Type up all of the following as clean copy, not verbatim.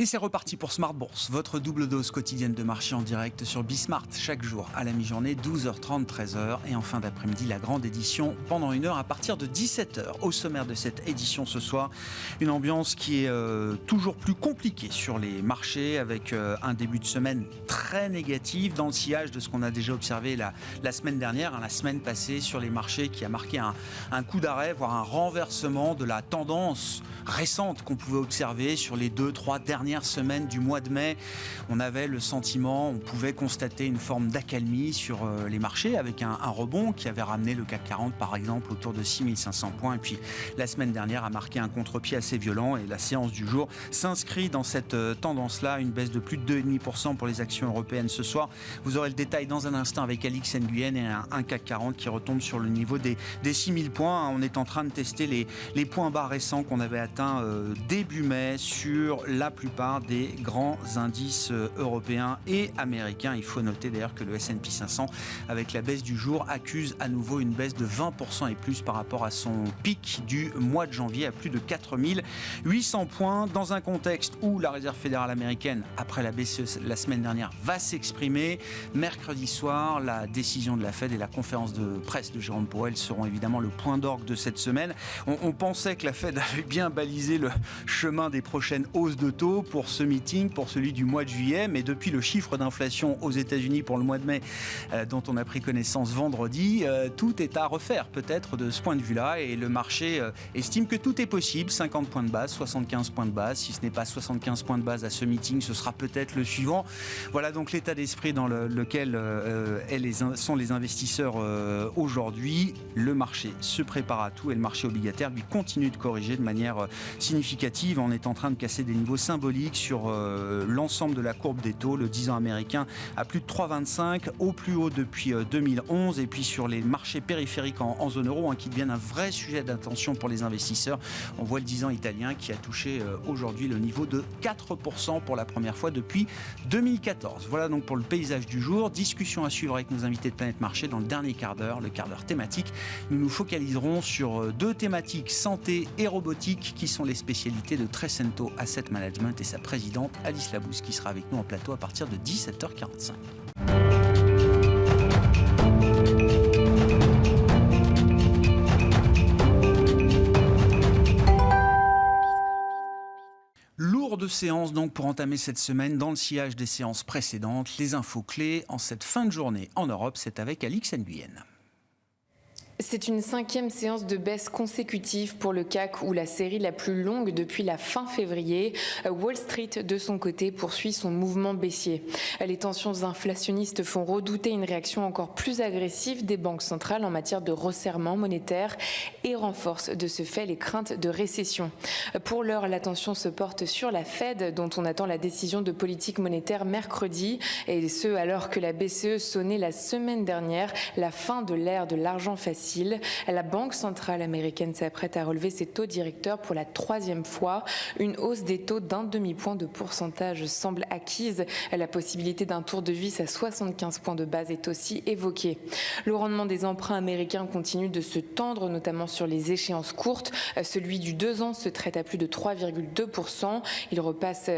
Et c'est reparti pour Smart Bourse, votre double dose quotidienne de marché en direct sur Bismart, chaque jour à la mi-journée, 12h30, 13h. Et en fin d'après-midi, la grande édition pendant 1 heure à partir de 17h. Au sommaire de cette édition ce soir, une ambiance qui est toujours plus compliquée sur les marchés, avec un début de semaine très négatif dans le sillage de ce qu'on a déjà observé la semaine dernière, la semaine passée sur les marchés, qui a marqué un coup d'arrêt, voire un renversement de la tendance récente qu'on pouvait observer sur les 2-3 dernières semaines du mois de mai. On avait le sentiment, on pouvait constater une forme d'accalmie sur les marchés, avec un rebond qui avait ramené le CAC 40 par exemple autour de 6500 points, et puis la semaine dernière a marqué un contre-pied assez violent, et la séance du jour s'inscrit dans cette tendance-là, une baisse de plus de 2,5% pour les actions européennes ce soir. Vous aurez le détail dans un instant avec Alix Nguyen, et un CAC 40 qui retombe sur le niveau des 6000 points. On est en train de tester les points bas récents qu'on avait atteints début mai sur la plupart des grands indices européens et américains. Il faut noter d'ailleurs que le S&P 500, avec la baisse du jour, accuse à nouveau une baisse de 20% et plus par rapport à son pic du mois de janvier, à plus de 4800 points, dans un contexte où la Réserve fédérale américaine, après la BCE la semaine dernière, va s'exprimer. Mercredi soir, la décision de la Fed et la conférence de presse de Jérôme Powell seront évidemment le point d'orgue de cette semaine. On pensait que la Fed avait bien balisé le chemin des prochaines hausses de taux pour ce meeting, pour celui du mois de juillet, mais depuis le chiffre d'inflation aux États-Unis pour le mois de mai, dont on a pris connaissance vendredi, tout est à refaire peut-être de ce point de vue-là, et le marché estime que tout est possible. 50 points de base, 75 points de base. Si ce n'est pas 75 points de base à ce meeting, ce sera peut-être le suivant. Voilà donc l'état d'esprit dans lequel sont les investisseurs aujourd'hui. Le marché se prépare à tout, et le marché obligataire lui continue de corriger de manière significative. On est en train de casser des niveaux symboliques sur l'ensemble de la courbe des taux. Le 10 ans américain à plus de 3,25, au plus haut depuis 2011. Et puis sur les marchés périphériques en zone euro, qui deviennent un vrai sujet d'attention pour les investisseurs, on voit le 10 ans italien qui a touché aujourd'hui le niveau de 4% pour la première fois depuis 2014. Voilà donc pour le paysage du jour. Discussion à suivre avec nos invités de Planète Marché dans le dernier quart d'heure, le quart d'heure thématique. Nous nous focaliserons sur deux thématiques, santé et robotique, qui sont les spécialités de Trecento Asset Management et sa présidente Alice Labousse, qui sera avec nous en plateau à partir de 17h45. Lourde séance donc pour entamer cette semaine dans le sillage des séances précédentes. Les infos clés en cette fin de journée en Europe, c'est avec Alix Nguyen. C'est une 5e séance de baisse consécutive pour le CAC, ou la série la plus longue depuis la fin février. Wall Street, de son côté, poursuit son mouvement baissier. Les tensions inflationnistes font redouter une réaction encore plus agressive des banques centrales en matière de resserrement monétaire et renforcent de ce fait les craintes de récession. Pour l'heure, l'attention se porte sur la Fed, dont on attend la décision de politique monétaire mercredi, et ce alors que la BCE sonnait la semaine dernière la fin de l'ère de l'argent facile. La Banque centrale américaine s'apprête à relever ses taux directeurs pour la 3e fois. Une hausse des taux d'1 demi-point de pourcentage semble acquise. La possibilité d'un tour de vis à 75 points de base est aussi évoquée. Le rendement des emprunts américains continue de se tendre, notamment sur les échéances courtes. Celui du 2 ans se traite à plus de 3,2%. Il repasse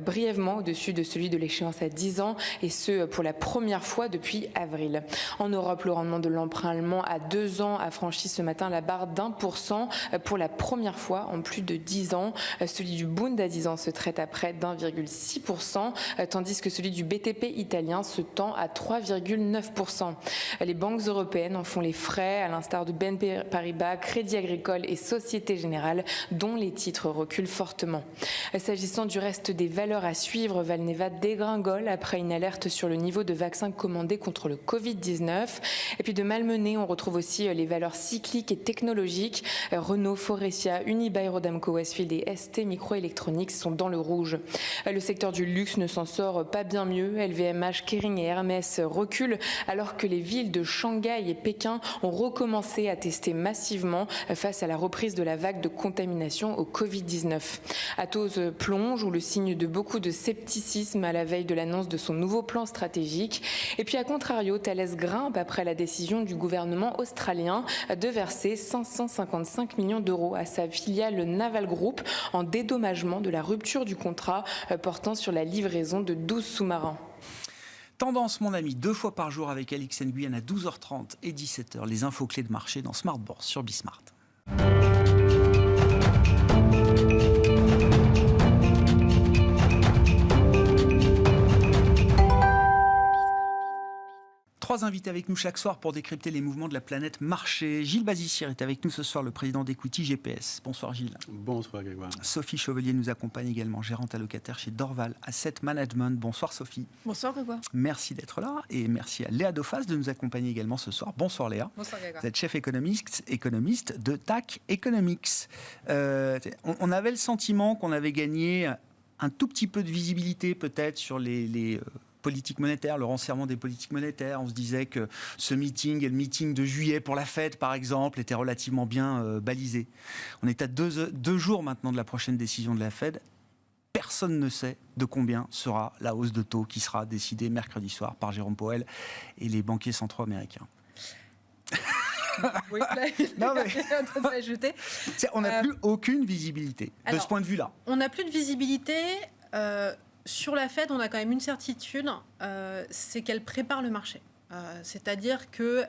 brièvement au-dessus de celui de l'échéance à 10 ans, et ce pour la première fois depuis avril. En Europe, le rendement de l'emprunt allemand à 2 ans a franchi ce matin la barre d'1% pour la première fois en plus de 10 ans. Celui du Bund à 10 ans se traite à près d'1,6%, tandis que celui du BTP italien se tend à 3,9%. Les banques européennes en font les frais, à l'instar de BNP Paribas, Crédit Agricole et Société Générale, dont les titres reculent fortement. S'agissant du reste des valeurs à suivre, Valneva dégringole après une alerte sur le niveau de vaccins commandés contre le Covid-19. Et puis de malmené, on retrouve aussi les valeurs cycliques et technologiques. Renault, Faurecia, Unibail-Rodamco, Westfield et ST Microelectronics sont dans le rouge. Le secteur du luxe ne s'en sort pas bien mieux. LVMH, Kering et Hermès reculent, alors que les villes de Shanghai et Pékin ont recommencé à tester massivement face à la reprise de la vague de contamination au Covid-19. Atos plonge, ou le signe de beaucoup de scepticisme à la veille de l'annonce de son nouveau plan stratégique. Et puis à contrario, Thales grimpe après la décision du gouvernement australien australien de verser 555 millions d'euros à sa filiale Naval Group en dédommagement de la rupture du contrat portant sur la livraison de 12 sous-marins. Tendance, mon ami, 2 fois par jour avec Alix Nguyen à 12h30 et 17h. Les infos clés de marché dans Smart Bourse sur Bismart. Trois invités avec nous chaque soir pour décrypter les mouvements de la planète marché. Gilles Bazissière est avec nous ce soir, le président d'Equity GPS. Bonsoir Gilles. Bonsoir Grégoire. Sophie Chevelier nous accompagne également, gérante allocataire chez Dorval Asset Management. Bonsoir Sophie. Bonsoir Grégoire. Merci d'être là et merci à Léa Dauphas de nous accompagner également ce soir. Bonsoir Léa. Bonsoir Grégoire. Vous êtes chef économiste de TAC Economics. On avait le sentiment qu'on avait gagné un tout petit peu de visibilité peut-être sur les politique monétaire, le resserrement des politiques monétaires. On se disait que ce meeting et le meeting de juillet pour la Fed, par exemple, étaient relativement bien balisés. On est à deux jours maintenant de la prochaine décision de la Fed. Personne ne sait de combien sera la hausse de taux qui sera décidée mercredi soir par Jérôme Powell et les banquiers centraux américains. Oui, non, mais... on n'a plus aucune visibilité de ce point de vue-là. On n'a plus de visibilité. Sur la Fed, on a quand même une certitude, c'est qu'elle prépare le marché. C'est-à-dire que,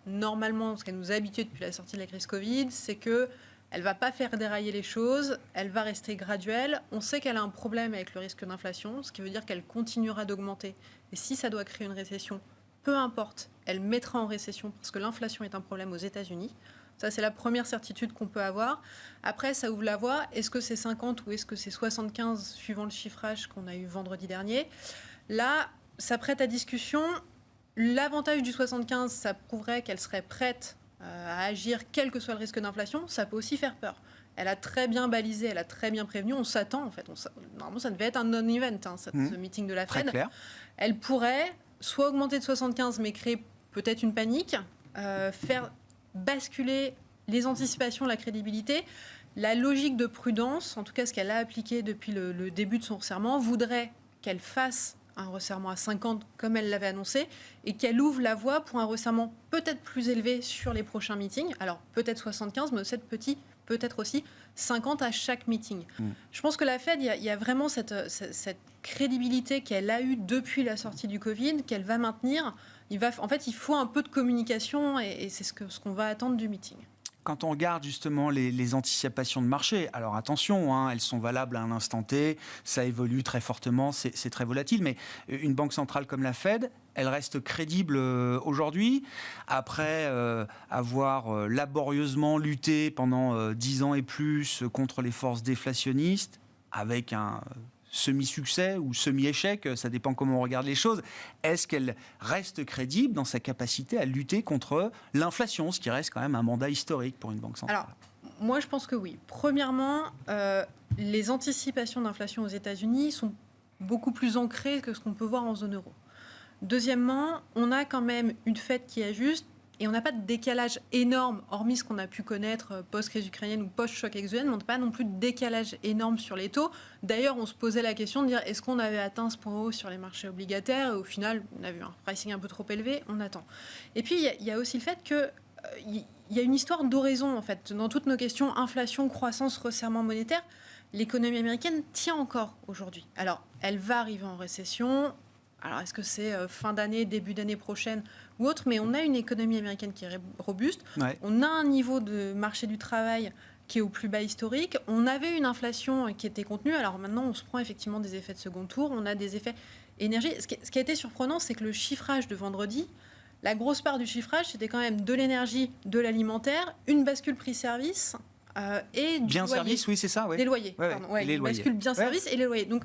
normalement, ce qu'elle nous a habitués depuis la sortie de la crise Covid, c'est qu'elle ne va pas faire dérailler les choses, elle va rester graduelle. On sait qu'elle a un problème avec le risque d'inflation, ce qui veut dire qu'elle continuera d'augmenter. Et si ça doit créer une récession, peu importe, elle mettra en récession parce que l'inflation est un problème aux États-Unis. Ça, c'est la première certitude qu'on peut avoir. Après, ça ouvre la voie. Est-ce que c'est 50 ou est-ce que c'est 75, suivant le chiffrage qu'on a eu vendredi dernier? Là, ça prête à discussion. L'avantage du 75, ça prouverait qu'elle serait prête à agir, quel que soit le risque d'inflation. Ça peut aussi faire peur. Elle a très bien balisé, elle a très bien prévenu. On s'attend, en fait. Normalement, ça devait être un non-event, ce meeting de la Fed. Elle pourrait soit augmenter de 75, mais créer peut-être une panique, faire basculer les anticipations, la crédibilité. La logique de prudence, en tout cas ce qu'elle a appliqué depuis le début de son resserrement, voudrait qu'elle fasse un resserrement à 50 comme elle l'avait annoncé et qu'elle ouvre la voie pour un resserrement peut-être plus élevé sur les prochains meetings. Alors peut-être 75, mais peut-être aussi 50 à chaque meeting. Je pense que la Fed, il y a vraiment cette crédibilité qu'elle a eue depuis la sortie du Covid, qu'elle va maintenir. En fait, il faut un peu de communication et c'est ce qu'on va attendre du meeting. Quand on regarde justement les anticipations de marché, alors attention, elles sont valables à un instant T, ça évolue très fortement, c'est très volatile, mais une banque centrale comme la Fed, elle reste crédible aujourd'hui, après avoir laborieusement lutté pendant 10 ans et plus contre les forces déflationnistes, avec un semi-succès ou semi-échec, ça dépend comment on regarde les choses. Est-ce qu'elle reste crédible dans sa capacité à lutter contre l'inflation, ce qui reste quand même un mandat historique pour une banque centrale? Alors, moi je pense que oui. Premièrement, les anticipations d'inflation aux États-Unis sont beaucoup plus ancrées que ce qu'on peut voir en zone euro. Deuxièmement, on a quand même une Fed qui ajuste. Et on n'a pas de décalage énorme, hormis ce qu'on a pu connaître post-crise ukrainienne ou post-choc exogène, mais on n'a pas non plus de décalage énorme sur les taux. D'ailleurs, on se posait la question de dire est-ce qu'on avait atteint ce point haut sur les marchés obligataires? Et au final, on a vu un pricing un peu trop élevé, on attend. Et puis, il y a aussi le fait qu'il y a une histoire d'oraison, en fait. Dans toutes nos questions, inflation, croissance, resserrement monétaire, l'économie américaine tient encore aujourd'hui. Alors, elle va arriver en récession. Alors, est-ce que c'est fin d'année, début d'année prochaine ou autre? Mais on a une économie américaine qui est robuste. Ouais. On a un niveau de marché du travail qui est au plus bas historique. On avait une inflation qui était contenue. Alors maintenant, on se prend effectivement des effets de second tour. On a des effets énergie. Ce qui a été surprenant, c'est que le chiffrage de vendredi, la grosse part du chiffrage, c'était quand même de l'énergie, de l'alimentaire, une bascule prix-service et du bien loyer. Service, oui, c'est ça. Ouais. Des loyers, ouais, pardon. Ouais, les loyers. Bascule bien service et les loyers. Donc,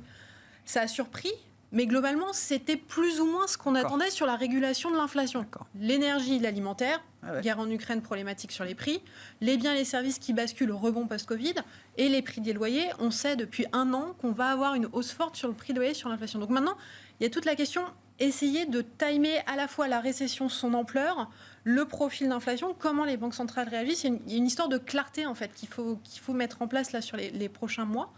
ça a surpris. Mais globalement, c'était plus ou moins ce qu'on attendait sur la régulation de l'inflation. L'énergie, l'alimentaire, guerre en Ukraine, problématique sur les prix, les biens et les services qui basculent au rebond post-Covid, et les prix des loyers. On sait depuis 1 an qu'on va avoir une hausse forte sur le prix des loyers, sur l'inflation. Donc maintenant, il y a toute la question, essayer de timer à la fois la récession, son ampleur, le profil d'inflation, comment les banques centrales réagissent. Il y a une histoire de clarté en fait qu'il faut mettre en place là sur les prochains mois.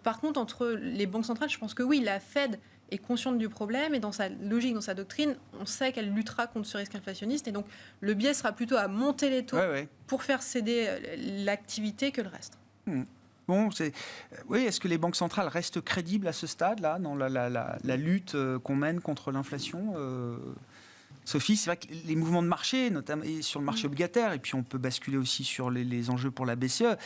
Par contre, entre les banques centrales, je pense que oui, la Fed est consciente du problème et dans sa logique, dans sa doctrine, on sait qu'elle luttera contre ce risque inflationniste. Et donc, le biais sera plutôt à monter les taux pour faire céder l'activité que le reste. Bon, oui, est-ce que les banques centrales restent crédibles à ce stade-là, dans la lutte qu'on mène contre l'inflation Sophie, c'est vrai que les mouvements de marché, notamment sur le marché obligataire, et puis on peut basculer aussi sur les enjeux pour la BCE,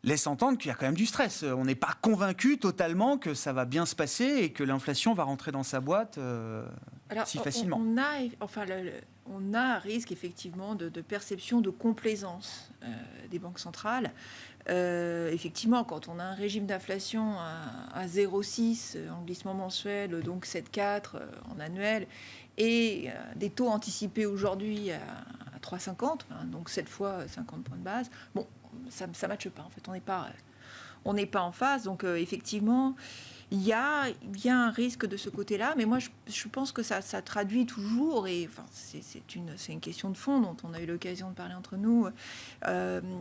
laissent entendre qu'il y a quand même du stress. On n'est pas convaincu totalement que ça va bien se passer et que l'inflation va rentrer dans sa boîte si facilement. On a un risque effectivement de perception de complaisance des banques centrales. Effectivement, quand on a un régime d'inflation à 0,6 en glissement mensuel, donc 7,4 en annuel, et des taux anticipés aujourd'hui à 3,50, donc 7 fois 50 points de base, bon, ça ne matche pas en fait, on n'est pas en phase, donc effectivement il y a un risque de ce côté-là, mais moi je pense que ça traduit toujours, et enfin, c'est une question de fond dont on a eu l'occasion de parler entre nous,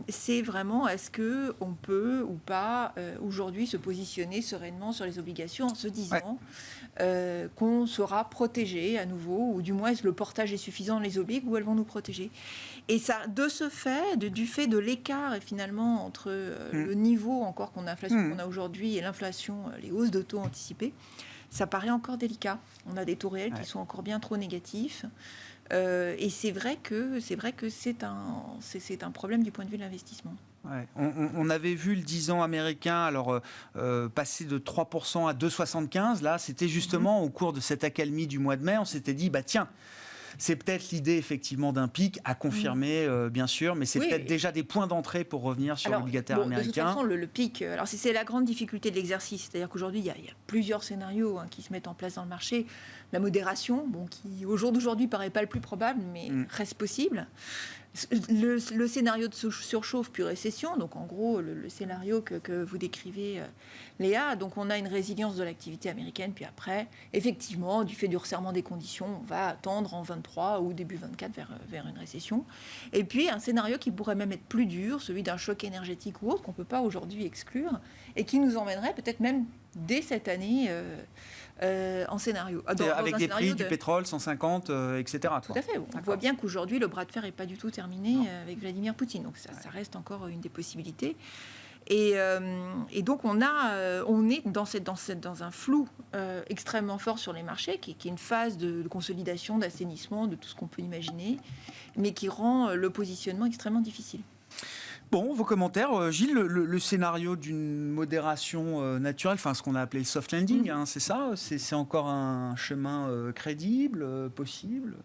c'est vraiment est-ce qu'on peut ou pas aujourd'hui se positionner sereinement sur les obligations en se disant qu'on sera protégé à nouveau, ou du moins est-ce que le portage est suffisant, les obligue, ou elles vont nous protéger. Et ça, de ce fait, du fait de l'écart finalement entre le niveau encore qu'on a inflation qu'on a aujourd'hui et l'inflation, les hausses de taux anticipées, ça paraît encore délicat. On a des taux réels qui sont encore bien trop négatifs. Et c'est vrai que c'est un problème du point de vue de l'investissement. Ouais. On avait vu le 10 ans américain passer de 3% à 2,75. Là, c'était justement au cours de cette accalmie du mois de mai. On s'était dit, tiens, c'est peut-être l'idée effectivement d'un pic à confirmer, bien sûr, mais c'est peut-être déjà des points d'entrée pour revenir sur l'obligataire américain. De toute façon, le pic, alors c'est la grande difficulté de l'exercice, c'est-à-dire qu'aujourd'hui, il y a plusieurs scénarios qui se mettent en place dans le marché. La modération, qui au jour d'aujourd'hui paraît pas le plus probable, mais reste possible. Le scénario de surchauffe puis récession, donc en gros le scénario que vous décrivez, Léa, donc on a une résilience de l'activité américaine, puis après, effectivement, du fait du resserrement des conditions, on va tendre en 23 ou début 24 vers une récession. Et puis un scénario qui pourrait même être plus dur, celui d'un choc énergétique ou autre, qu'on ne peut pas aujourd'hui exclure, et qui nous emmènerait peut-être même dès cette année en scénario. Avec des prix du pétrole, 150, etc. Tout à fait. On voit bien qu'aujourd'hui, le bras de fer n'est pas du tout terminé avec Vladimir Poutine. Donc ça reste encore une des possibilités. Et donc on est dans un flou extrêmement fort sur les marchés, qui est une phase de consolidation, d'assainissement, de tout ce qu'on peut imaginer, mais qui rend le positionnement extrêmement difficile. Bon, vos commentaires, Gilles, le scénario d'une modération naturelle, enfin ce qu'on a appelé le soft landing, c'est ça, c'est encore un chemin crédible, possible.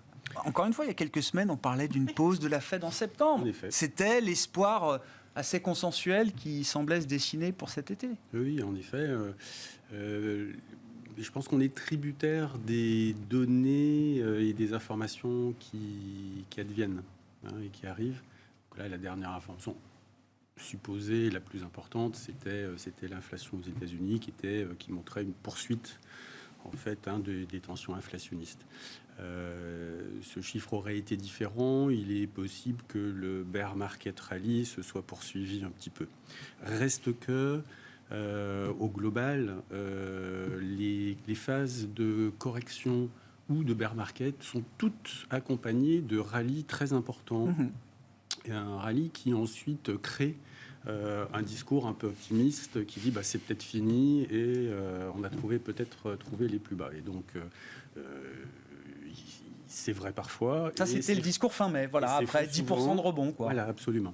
Encore une fois, il y a quelques semaines, on parlait d'une pause de la Fed en septembre. C'était l'espoir assez consensuel qui semblait se dessiner pour cet été. Oui, en effet. Je pense qu'on est tributaire des données et des informations qui adviennent et qui arrivent. Donc là, la dernière information supposée, la plus importante, c'était l'inflation aux États-Unis qui montrait une poursuite en fait des tensions inflationnistes. Ce chiffre aurait été différent. Il est possible que le bear market rally se soit poursuivi un petit peu. Reste que au global, les phases de correction ou de bear market sont toutes accompagnées de rallyes très importants. Et un rallye qui ensuite crée un discours un peu optimiste qui dit c'est peut-être fini et on a peut-être trouvé les plus bas. Et donc c'est vrai parfois. Ça, c'était le discours fin mai, voilà, après 10% de rebond, quoi. Voilà, absolument.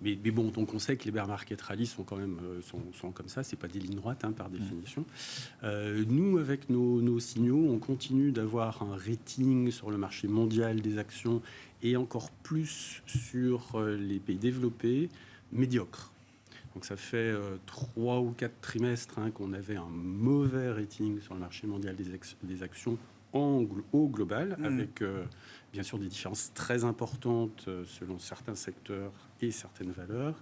Mais bon, donc on sait que les bear market rally sont quand même sont comme ça, c'est pas des lignes droites par définition. Nous, avec nos signaux, on continue d'avoir un rating sur le marché mondial des actions et encore plus sur les pays développés, médiocre. Donc ça fait 3 ou 4 trimestres qu'on avait un mauvais rating sur le marché mondial des actions au global, avec bien sûr des différences très importantes selon certains secteurs et certaines valeurs,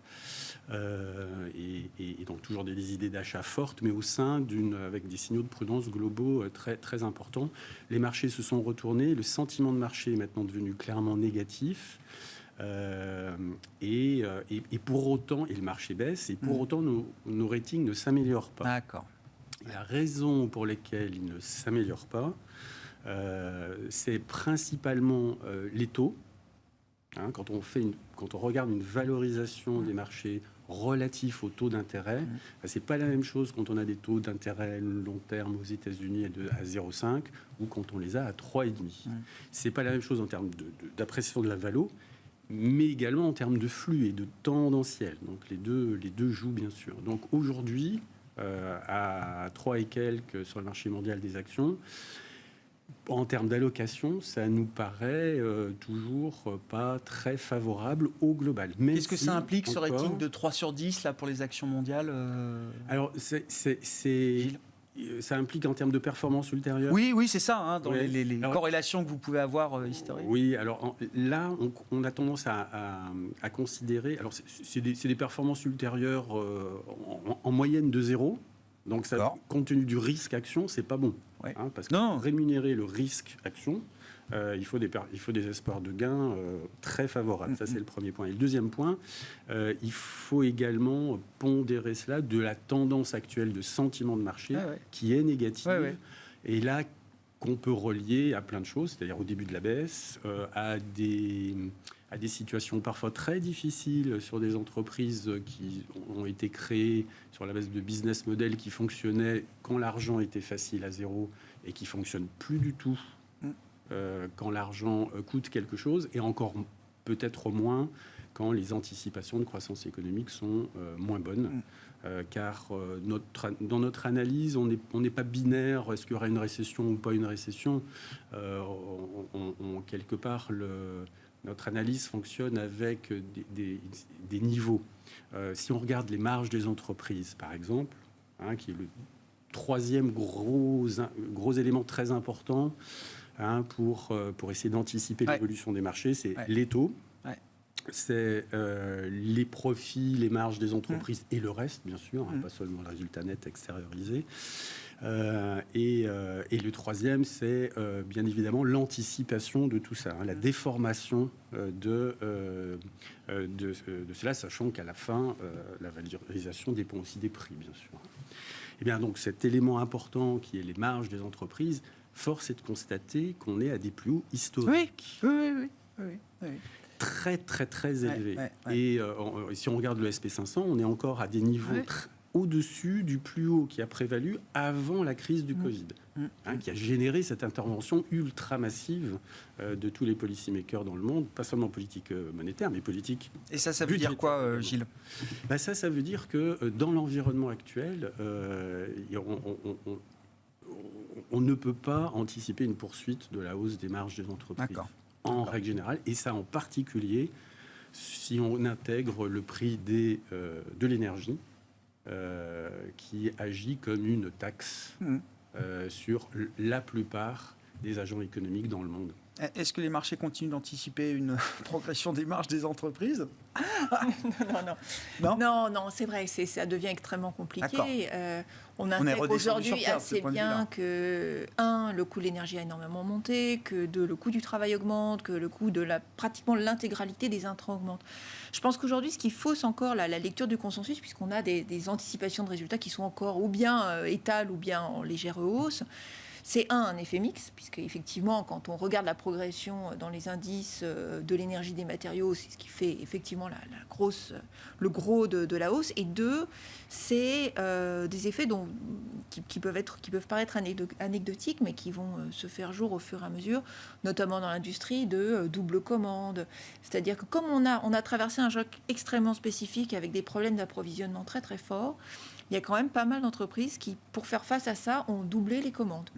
et donc toujours des idées d'achat fortes, mais au sein avec des signaux de prudence globaux très, très importants. Les marchés se sont retournés, le sentiment de marché est maintenant devenu clairement négatif, et pour autant, et le marché baisse, et pour autant nos ratings ne s'améliorent pas. D'accord. La raison pour laquelle il ne s'améliore pas, c'est principalement les taux. Hein, quand on regarde une valorisation des marchés relatifs aux taux d'intérêt, c'est pas la même chose quand on a des taux d'intérêt long terme aux États-Unis à 0,5 ou quand on les a à 3,5. C'est pas la même chose en termes d'appréciation de la valo, mais également en termes de flux et de tendanciel. Donc les deux jouent bien sûr. Donc aujourd'hui, à 3 et quelques sur le marché mondial des actions, en termes d'allocation, ça nous paraît toujours pas très favorable au global. Qu'est-ce que ça implique ce rating de 3 sur 10 là, pour les actions mondiales Alors, ça implique en termes de performance ultérieure. Oui, c'est ça, hein, dans Oui. les corrélations que vous pouvez avoir historiques. Oui, alors là, on a tendance à considérer... Alors, c'est des performances ultérieures en moyenne de 0. Donc, ça, compte tenu du risque action, c'est pas bon. Ouais. Hein, parce que pour rémunérer le risque action, il faut des espoirs de gains très favorables. Ça, c'est le premier point. Et le deuxième point, il faut également pondérer cela de la tendance actuelle de sentiment de marché qui est négative. Et là, qu'on peut relier à plein de choses, c'est-à-dire au début de la baisse, à des situations parfois très difficiles sur des entreprises qui ont été créées sur la base de business models qui fonctionnaient quand l'argent était facile à zéro et qui ne fonctionnent plus du tout quand l'argent coûte quelque chose, et encore peut-être moins quand les anticipations de croissance économique sont moins bonnes. Car dans notre analyse, on n'est pas binaire, est-ce qu'il y aura une récession ou pas une récession. Quelque part, notre analyse fonctionne avec des niveaux. Si on regarde les marges des entreprises, par exemple, qui est le troisième gros élément très important pour essayer d'anticiper l'évolution des marchés, c'est les taux. C'est les profits, les marges des entreprises et le reste, bien sûr, pas seulement le résultat net extériorisé. Et le troisième, c'est bien évidemment l'anticipation de tout ça, la déformation de cela, sachant qu'à la fin, la valorisation dépend aussi des prix, bien sûr. Et bien donc cet élément important qui est les marges des entreprises, force est de constater qu'on est à des plus hauts historiques. Oui. Très, très, très élevé. Et si on regarde le SP500, on est encore à des niveaux au-dessus du plus haut qui a prévalu avant la crise du Covid, qui a généré cette intervention ultra massive de tous les policymakers dans le monde, pas seulement politique monétaire, mais politique. Et ça veut dire quoi, Gilles ? Ça veut dire que dans l'environnement actuel, on ne peut pas anticiper une poursuite de la hausse des marges des entreprises. En règle générale, et ça en particulier si on intègre le prix de l'énergie qui agit comme une taxe sur la plupart des agents économiques dans le monde. Est-ce que les marchés continuent d'anticiper une progression des marges des entreprises ? Non, c'est vrai, ça devient extrêmement compliqué. On intègre aujourd'hui assez bien que, le coût de l'énergie a énormément monté, que le coût du travail augmente, que le coût de pratiquement l'intégralité des intrants augmente. Je pense qu'aujourd'hui, ce qui fausse encore la lecture du consensus, puisqu'on a des anticipations de résultats qui sont encore ou bien étales ou bien en légère hausse, c'est un effet mix, puisque effectivement, quand on regarde la progression dans les indices de l'énergie des matériaux, c'est ce qui fait effectivement le gros de la hausse. Et deux, c'est des effets qui peuvent paraître anecdotiques, mais qui vont se faire jour au fur et à mesure, notamment dans l'industrie de double commande. C'est-à-dire que comme on a traversé un choc extrêmement spécifique avec des problèmes d'approvisionnement très très forts, il y a quand même pas mal d'entreprises qui, pour faire face à ça, ont doublé les commandes.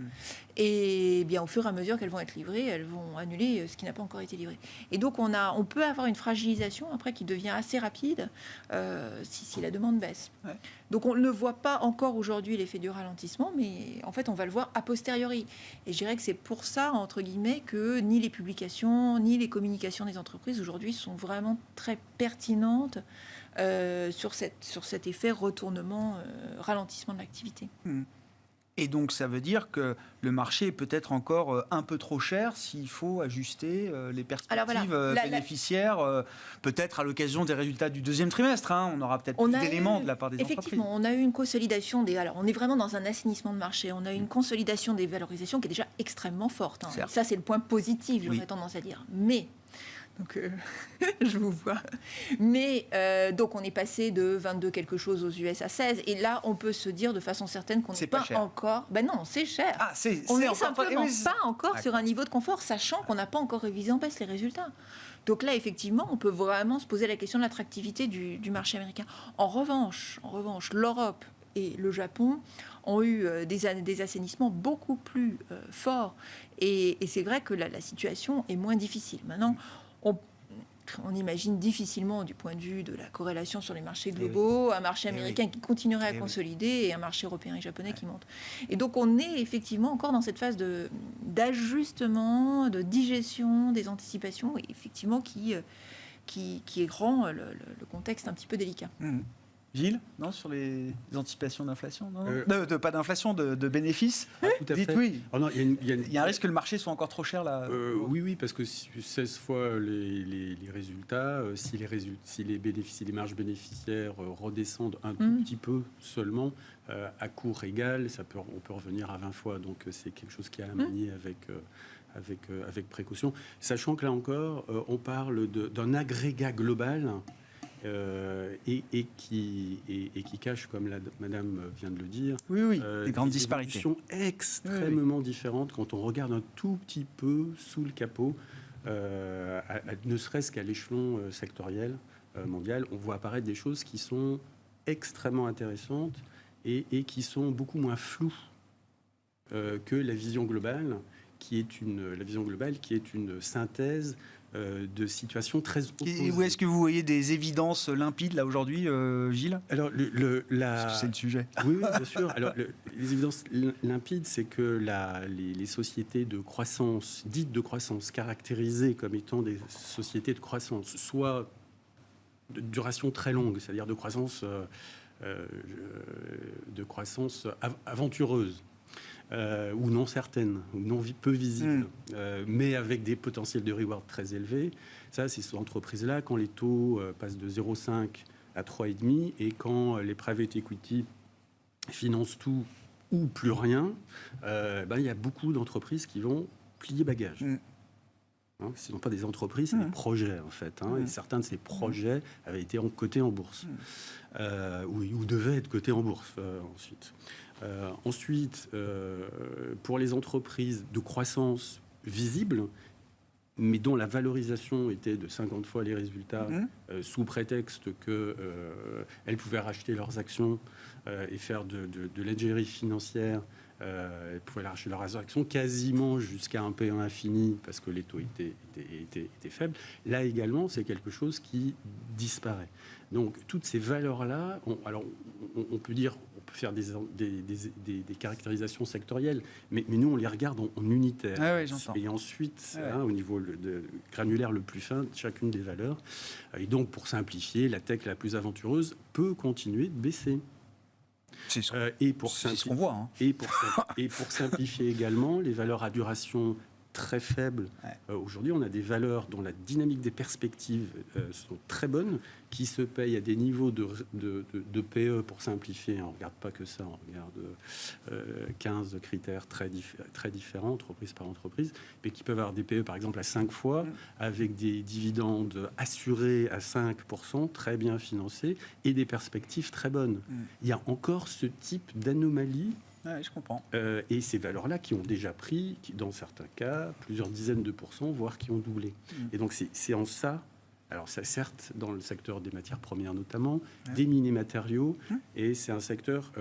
Et bien, au fur et à mesure qu'elles vont être livrées, elles vont annuler ce qui n'a pas encore été livré. Et donc, on peut avoir une fragilisation après qui devient assez rapide si la demande baisse. Donc, on ne voit pas encore aujourd'hui l'effet du ralentissement, mais en fait, on va le voir a posteriori. Et je dirais que c'est pour ça, entre guillemets, que ni les publications, ni les communications des entreprises aujourd'hui sont vraiment très pertinentes sur cet effet retournement, ralentissement de l'activité. Et donc, ça veut dire que le marché est peut-être encore un peu trop cher s'il faut ajuster les perspectives bénéficiaires, peut-être à l'occasion des résultats du deuxième trimestre. On aura peut-être plus d'éléments de la part des entreprises. Effectivement, on a eu une consolidation Alors, on est vraiment dans un assainissement de marché. On a eu une consolidation des valorisations qui est déjà extrêmement forte. Ça, c'est le point positif, j'aurais tendance à dire. Mais... Donc, je vous vois. Mais donc, on est passé de 22 quelque chose aux US à 16. Et là, on peut se dire de façon certaine qu'on n'est pas encore... Ben non, c'est cher. On n'est simplement pas encore sur un niveau de confort, sachant qu'on n'a pas encore révisé en baisse les résultats. Donc là, effectivement, on peut vraiment se poser la question de l'attractivité du marché américain. En revanche, l'Europe et le Japon ont eu des assainissements beaucoup plus forts. Et c'est vrai que la situation est moins difficile. Maintenant, on imagine difficilement, du point de vue de la corrélation sur les marchés globaux, un marché américain qui continuerait à consolider et un marché européen et japonais qui monte. Et donc, on est effectivement encore dans cette phase d'ajustement, de digestion des anticipations, et effectivement qui rend le contexte un petit peu délicat. Gilles, non, sur les anticipations d'inflation, pas d'inflation, de bénéfices. Tout à fait. Oui. Oh non, il y a un risque que le marché soit encore trop cher là. Oui, parce que 16 fois les résultats, si les marges bénéficiaires redescendent un tout petit peu seulement, à cours égal, on peut revenir à 20 fois. Donc c'est quelque chose qui est à manier avec précaution. Sachant que là encore, on parle d'un agrégat global. Et qui cache, comme Madame vient de le dire, des grandes disparités. Extrêmement différentes quand on regarde un tout petit peu sous le capot, ne serait-ce qu'à l'échelon sectoriel mondial, on voit apparaître des choses qui sont extrêmement intéressantes et qui sont beaucoup moins floues que la vision globale, qui est une synthèse de situations très opposées. Et où est-ce que vous voyez des évidences limpides là aujourd'hui, Gilles ? Alors, parce que c'est le sujet. Oui, bien sûr. Alors, les évidences limpides, c'est que les sociétés de croissance, dites de croissance, caractérisées comme étant des sociétés de croissance, soit de duration très longue, c'est-à-dire de croissance aventureuse, ou non certaines, ou non peu visibles, mais avec des potentiels de reward très élevés. Ça, c'est ces entreprises-là, quand les taux passent de 0,5 à 3,5, et quand les private equity financent tout ou plus rien, il y a beaucoup d'entreprises qui vont plier bagage. Ce ne sont pas des entreprises, c'est des projets, en fait. Et certains de ces projets avaient été cotés en bourse, ou devaient être cotés en bourse ensuite. Ensuite, pour les entreprises de croissance visible, mais dont la valorisation était de 50 fois les résultats, sous prétexte qu'elles pouvaient racheter leurs actions et faire de l'ingénierie financière, elles pouvaient racheter leurs actions quasiment jusqu'à un P1 infini parce que les taux étaient faibles. Là également, c'est quelque chose qui disparaît. Donc, toutes ces valeurs-là, on peut faire des caractérisations sectorielles, mais nous, on les regarde en unitaire. Et ensuite, au niveau granulaire le plus fin, chacune des valeurs. Et donc, pour simplifier, la tech la plus aventureuse peut continuer de baisser. C'est ce qu'on voit. Et pour simplifier également, les valeurs à duration très faible. Aujourd'hui, on a des valeurs dont la dynamique des perspectives sont très bonnes, qui se payent à des niveaux de PE, pour simplifier. On ne regarde pas que ça, on regarde 15 critères très différents, entreprise par entreprise, mais qui peuvent avoir des PE, par exemple, à 5 fois, avec des dividendes assurés à 5%, très bien financés, et des perspectives très bonnes. Il y a encore ce type d'anomalie. Je comprends. Et ces valeurs-là qui ont déjà pris, dans certains cas, plusieurs dizaines de pourcents, voire qui ont doublé. Et donc, c'est en ça, alors ça, certes, dans le secteur des matières premières notamment, des mini-matériaux, et c'est un secteur,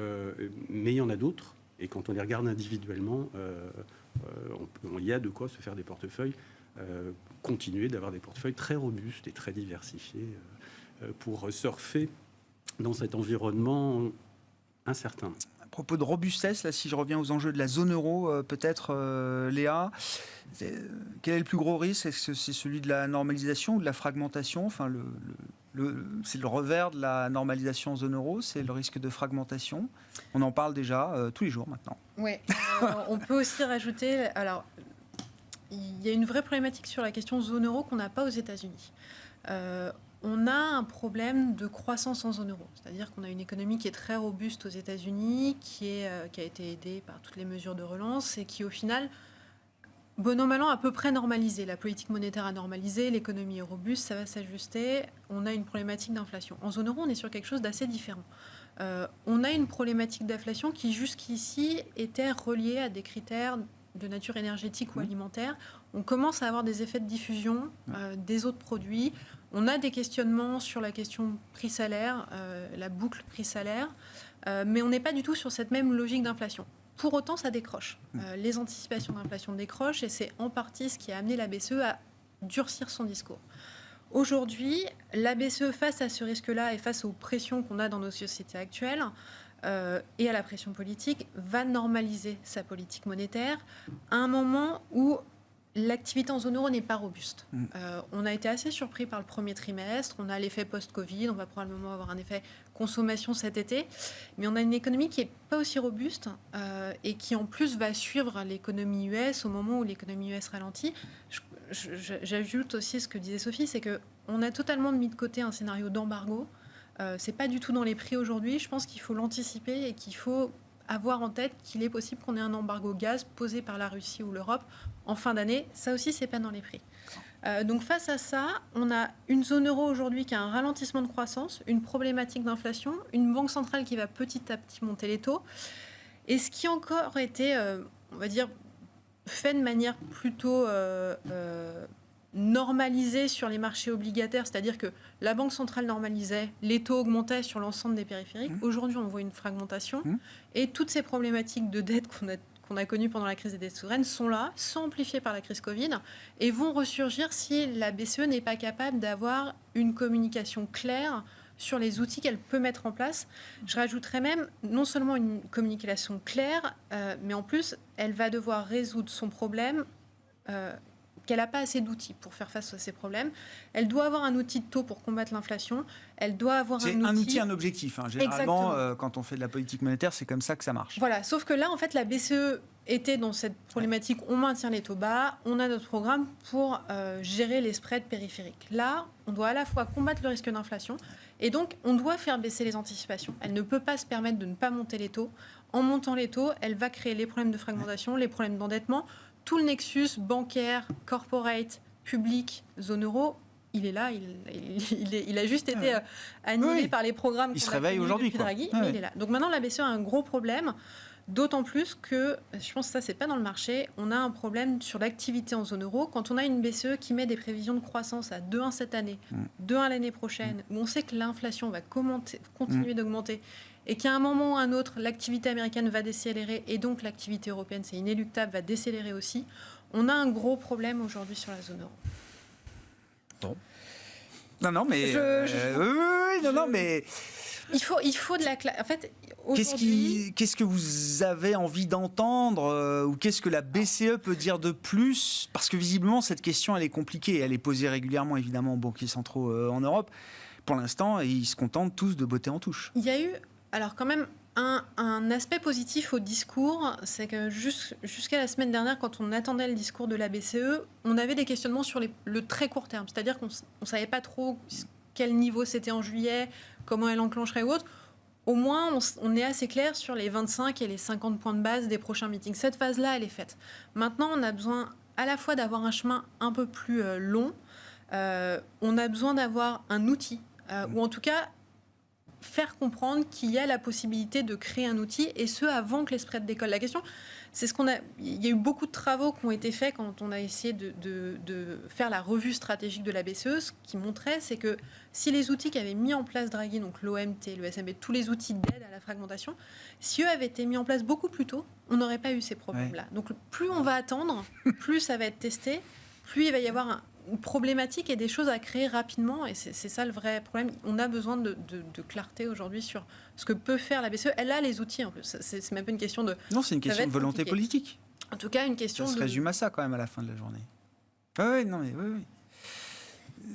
mais il y en a d'autres, et quand on les regarde individuellement, il y a de quoi se faire des portefeuilles, continuer d'avoir des portefeuilles très robustes et très diversifiés pour surfer dans cet environnement incertain. À propos de robustesse, là, si je reviens aux enjeux de la zone euro, peut-être, Léa, quel est le plus gros risque ? Est-ce que c'est celui de la normalisation ou de la fragmentation ? Enfin, le c'est le revers de la normalisation en zone euro, c'est le risque de fragmentation. On en parle déjà tous les jours maintenant. Oui, on peut aussi rajouter... Alors, il y a une vraie problématique sur la question zone euro qu'on n'a pas aux États-Unis. On a un problème de croissance en zone euro. C'est-à-dire qu'on a une économie qui est très robuste aux États-Unis, qui a été aidée par toutes les mesures de relance et qui, au final, bon an, mal an, à peu près normalisé. La politique monétaire a normalisé, l'économie est robuste, ça va s'ajuster. On a une problématique d'inflation. En zone euro, on est sur quelque chose d'assez différent. On a une problématique d'inflation qui, jusqu'ici, était reliée à des critères de nature énergétique ou alimentaire. On commence à avoir des effets de diffusion des autres produits. On a des questionnements sur la question prix-salaire, la boucle prix-salaire, mais on n'est pas du tout sur cette même logique d'inflation. Pour autant, ça décroche. Les anticipations d'inflation décrochent et c'est en partie ce qui a amené la BCE à durcir son discours. Aujourd'hui, la BCE, face à ce risque-là et face aux pressions qu'on a dans nos sociétés actuelles, et à la pression politique, va normaliser sa politique monétaire à un moment où l'activité en zone euro n'est pas robuste. On a été assez surpris par le premier trimestre, on a l'effet post-Covid, on va probablement avoir un effet consommation cet été, mais on a une économie qui n'est pas aussi robuste et qui en plus va suivre l'économie US au moment où l'économie US ralentit. J'ajoute aussi ce que disait Sophie, c'est qu'on a totalement mis de côté un scénario d'embargo. C'est pas du tout dans les prix aujourd'hui. Je pense qu'il faut l'anticiper et qu'il faut avoir en tête qu'il est possible qu'on ait un embargo gaz posé par la Russie ou l'Europe en fin d'année. Ça aussi, c'est pas dans les prix. Donc face à ça, on a une zone euro aujourd'hui qui a un ralentissement de croissance, une problématique d'inflation, une banque centrale qui va petit à petit monter les taux. Et ce qui a encore été, on va dire, fait de manière plutôt normalisée sur les marchés obligataires, c'est-à-dire que la Banque centrale normalisait, les taux augmentaient sur l'ensemble des périphériques. Aujourd'hui, on voit une fragmentation et toutes ces problématiques de dette qu'on a connues pendant la crise des dettes souveraines sont là, sont amplifiées par la crise Covid et vont ressurgir si la BCE n'est pas capable d'avoir une communication claire sur les outils qu'elle peut mettre en place. Je rajouterais même non seulement une communication claire, mais en plus, elle va devoir résoudre son problème qu'elle n'a pas assez d'outils pour faire face à ces problèmes. Elle doit avoir un outil de taux pour combattre l'inflation. Elle doit avoir un outil, un objectif. Généralement, quand on fait de la politique monétaire, c'est comme ça que ça marche. Voilà, sauf que là, en fait, la BCE était dans cette problématique. On maintient les taux bas, on a notre programme pour gérer les spreads périphériques. Là, on doit à la fois combattre le risque d'inflation et donc on doit faire baisser les anticipations. Elle ne peut pas se permettre de ne pas monter les taux. En montant les taux, elle va créer les problèmes de fragmentation, les problèmes d'endettement. Tout le nexus bancaire, corporate, public, zone euro, il est là, il a juste été annihilé par les programmes il se réveille aujourd'hui depuis Draghi, mais il est là. Donc maintenant, la BCE a un gros problème, d'autant plus que, je pense que ça, c'est pas dans le marché, on a un problème sur l'activité en zone euro. Quand on a une BCE qui met des prévisions de croissance à 2,1 cette année, 2,1 l'année prochaine, où on sait que l'inflation va continuer d'augmenter, et qu'à un moment ou à un autre, l'activité américaine va décélérer, et donc l'activité européenne, c'est inéluctable, va décélérer aussi, on a un gros problème aujourd'hui sur la zone euro. Bon. Non, mais... mais... Il faut de la clarté. En fait, aujourd'hui... Qu'est-ce que vous avez envie d'entendre ou qu'est-ce que la BCE peut dire de plus? Parce que visiblement, cette question, elle est compliquée. Elle est posée régulièrement, évidemment, aux banquiers centraux en Europe. Pour l'instant, ils se contentent tous de botter en touche. Il y a eu... Alors quand même, un aspect positif au discours, c'est que jusqu'à la semaine dernière, quand on attendait le discours de la BCE, on avait des questionnements sur le très court terme. C'est-à-dire qu'on ne savait pas trop quel niveau c'était en juillet, comment elle enclencherait ou autre. Au moins, on est assez clair sur les 25 et les 50 points de base des prochains meetings. Cette phase-là, elle est faite. Maintenant, on a besoin à la fois d'avoir un chemin un peu plus long, on a besoin d'avoir un outil, ou en tout cas... faire comprendre qu'il y a la possibilité de créer un outil, et ce, avant que les spreads décollent. La question, c'est ce qu'on a... Il y a eu beaucoup de travaux qui ont été faits quand on a essayé de faire la revue stratégique de la BCE. Ce qui montrait, c'est que si les outils qu'avait mis en place Draghi, donc l'OMT, le SMB, tous les outils d'aide à la fragmentation, si eux avaient été mis en place beaucoup plus tôt, on n'aurait pas eu ces problèmes-là. Ouais. Donc plus on va attendre, plus ça va être testé, plus il va y avoir une problématique et des choses à créer rapidement, et c'est ça le vrai problème. On a besoin de clarté aujourd'hui sur ce que peut faire la BCE. Elle a les outils en plus. C'est même pas une question de... Non, c'est une question de volonté politique. En tout cas, une question ça se résume à ça quand même à la fin de la journée. Oui.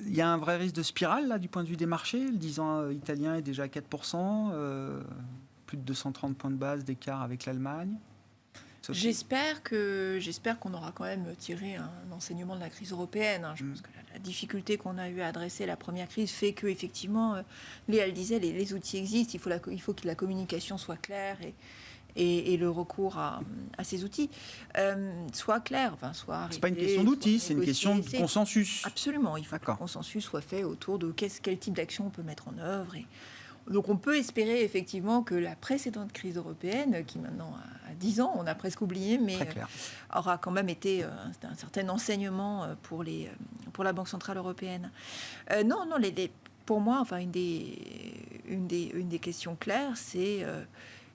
Il y a un vrai risque de spirale, là, du point de vue des marchés. Le 10 ans italien est déjà à 4%, plus de 230 points de base d'écart avec l'Allemagne. J'espère qu'on aura quand même tiré un enseignement de la crise européenne. Je pense que la difficulté qu'on a eu à adresser la première crise fait que, effectivement, Léa le disait, les outils existent. Il faut que la communication soit claire et le recours à ces outils soit clair. C'est pas une question d'outils, c'est une question de consensus. Absolument. Il faut que le consensus soit fait autour de quel type d'action on peut mettre en œuvre. Donc on peut espérer effectivement que la précédente crise européenne, qui maintenant a 10 ans, on a presque oublié, mais aura quand même été un certain enseignement pour la Banque Centrale Européenne. Non, pour moi, enfin, une des questions claires, c'est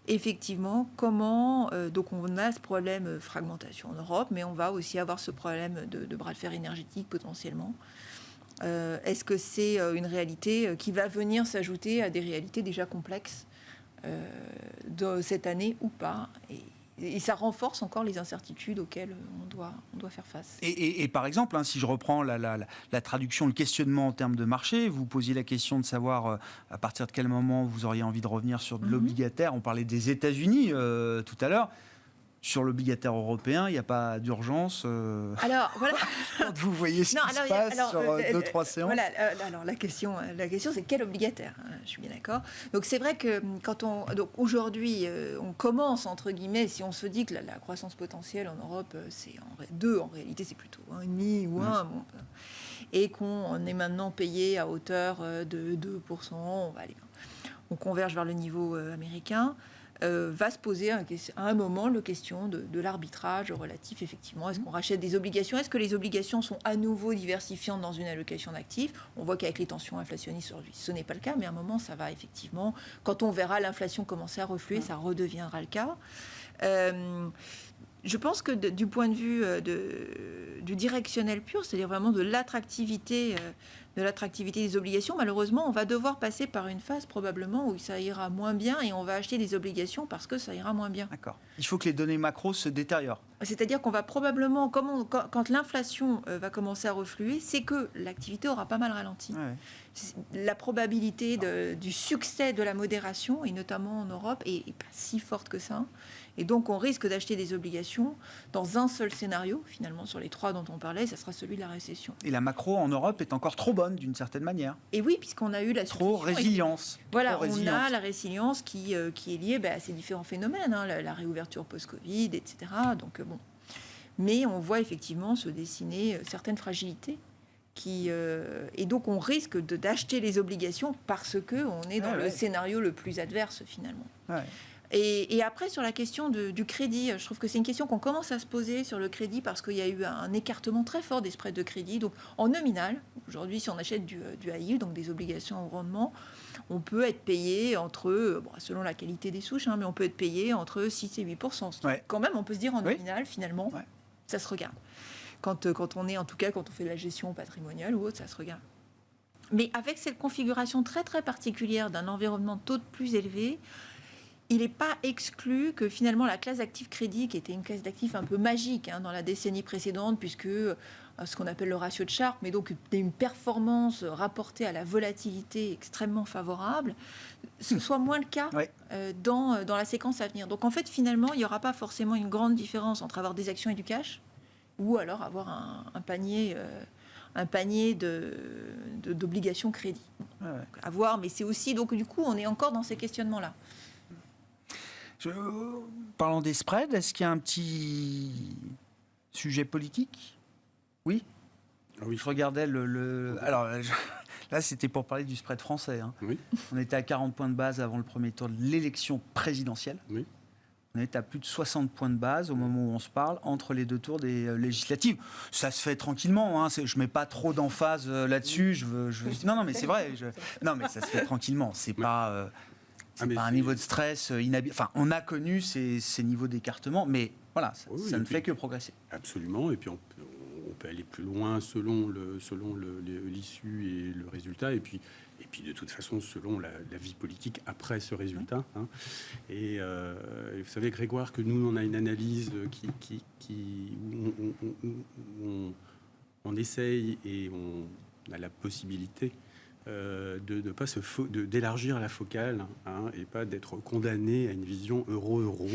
effectivement comment... donc on a ce problème fragmentation en Europe, mais on va aussi avoir ce problème de bras de fer énergétique potentiellement. Est-ce que c'est une réalité qui va venir s'ajouter à des réalités déjà complexes de cette année ou pas, et ça renforce encore les incertitudes auxquelles on doit faire face. Et par exemple, si je reprends la traduction, le questionnement en termes de marché, vous posiez la question de savoir à partir de quel moment vous auriez envie de revenir sur de l'obligataire. On parlait des États-Unis tout à l'heure. Sur l'obligataire européen, il n'y a pas d'urgence. Alors voilà. Quand vous voyez ce qui se passe sur 2-3 séances. Voilà. Alors la question, c'est quel obligataire, je suis bien d'accord. Donc c'est vrai que donc aujourd'hui, on commence entre guillemets, si on se dit que la croissance potentielle en Europe, c'est 2, en réalité c'est plutôt 1,5 ou 1. Bon, et qu'on est maintenant payé à hauteur de 2%, on converge vers le niveau américain. Va se poser à un moment la question de l'arbitrage relatif, effectivement. Est-ce qu'on rachète des obligations ? Est-ce que les obligations sont à nouveau diversifiantes dans une allocation d'actifs ? On voit qu'avec les tensions inflationnistes aujourd'hui, ce n'est pas le cas, mais à un moment, ça va effectivement... Quand on verra l'inflation commencer à refluer, ça redeviendra le cas. Je pense que du point de vue du directionnel pur, c'est-à-dire vraiment de l'attractivité des obligations, malheureusement, on va devoir passer par une phase probablement où ça ira moins bien et on va acheter des obligations parce que ça ira moins bien. D'accord. Il faut que les données macro se détériorent. C'est-à-dire qu'on va probablement, quand l'inflation va commencer à refluer, c'est que l'activité aura pas mal ralenti. Ouais. La probabilité du succès de la modération, et notamment en Europe, est pas si forte que ça. Et donc, on risque d'acheter des obligations dans un seul scénario, finalement, sur les 3 dont on parlait, ça sera celui de la récession. Et la macro en Europe est encore trop bonne, d'une certaine manière. Et oui, puisqu'on a eu la trop résilience. Voilà, on a la résilience qui est liée à ces différents phénomènes, la réouverture post-Covid, etc. Donc, bon. Mais on voit effectivement se dessiner certaines fragilités. Et donc, on risque d'acheter les obligations parce qu'on est dans le scénario le plus adverse, finalement. Ouais. Et après, sur la question du crédit, je trouve que c'est une question qu'on commence à se poser sur le crédit parce qu'il y a eu un écartement très fort des spreads de crédit. Donc, en nominal, aujourd'hui, si on achète du high yield, donc des obligations au rendement, on peut être payé entre, selon la qualité des souches, mais on peut être payé entre 6 et 8%. Ouais. Quand même, on peut se dire en nominal, finalement, ça se regarde. Quand on est, en tout cas, quand on fait de la gestion patrimoniale ou autre, ça se regarde. Mais avec cette configuration très, très particulière d'un environnement de taux de plus élevé, il n'est pas exclu que finalement la classe d'actifs crédit, qui était une classe d'actifs un peu magique dans la décennie précédente, puisque ce qu'on appelle le ratio de Sharpe, mais donc une performance rapportée à la volatilité extrêmement favorable, ce soit moins le cas dans la séquence à venir. Donc en fait, finalement, il n'y aura pas forcément une grande différence entre avoir des actions et du cash, ou alors avoir un panier d'obligations crédit. À voir, mais c'est aussi... Donc du coup, on est encore dans ces questionnements-là. Parlons des spreads, est-ce qu'il y a un petit sujet politique ? Oui. Je regardais Alors, là, c'était pour parler du spread français. Oui. On était à 40 points de base avant le premier tour de l'élection présidentielle. Oui. On est à plus de 60 points de base au moment où on se parle entre les 2 tours des législatives. Ça se fait tranquillement. Je ne mets pas trop d'emphase là-dessus. Non, mais c'est vrai. Non, mais ça se fait tranquillement. C'est pas... C'est pas un niveau de stress inhabituel. Enfin, on a connu ces niveaux d'écartement, mais voilà, ça ne fait que progresser. Absolument. Et puis, on peut aller plus loin selon l'issue et le résultat. Et puis de toute façon, selon la vie politique après ce résultat. Et vous savez, Grégoire, que nous, on a une analyse où on essaye et On a la possibilité d'élargir la focale, et pas d'être condamné à une vision euro-euro.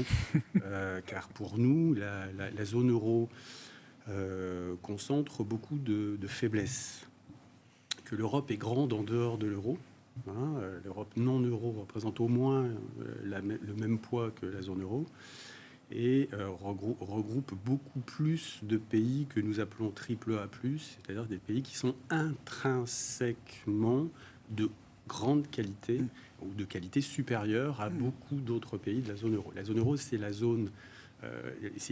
Car pour nous, la zone euro concentre beaucoup de faiblesses. Que l'Europe est grande en dehors de l'euro. L'Europe non-euro représente au moins le même poids que la zone euro et regroupe beaucoup plus de pays que nous appelons AAA+, c'est-à-dire des pays qui sont intrinsèquement de grande qualité ou de qualité supérieure à beaucoup d'autres pays de la zone euro. La zone euro, c'est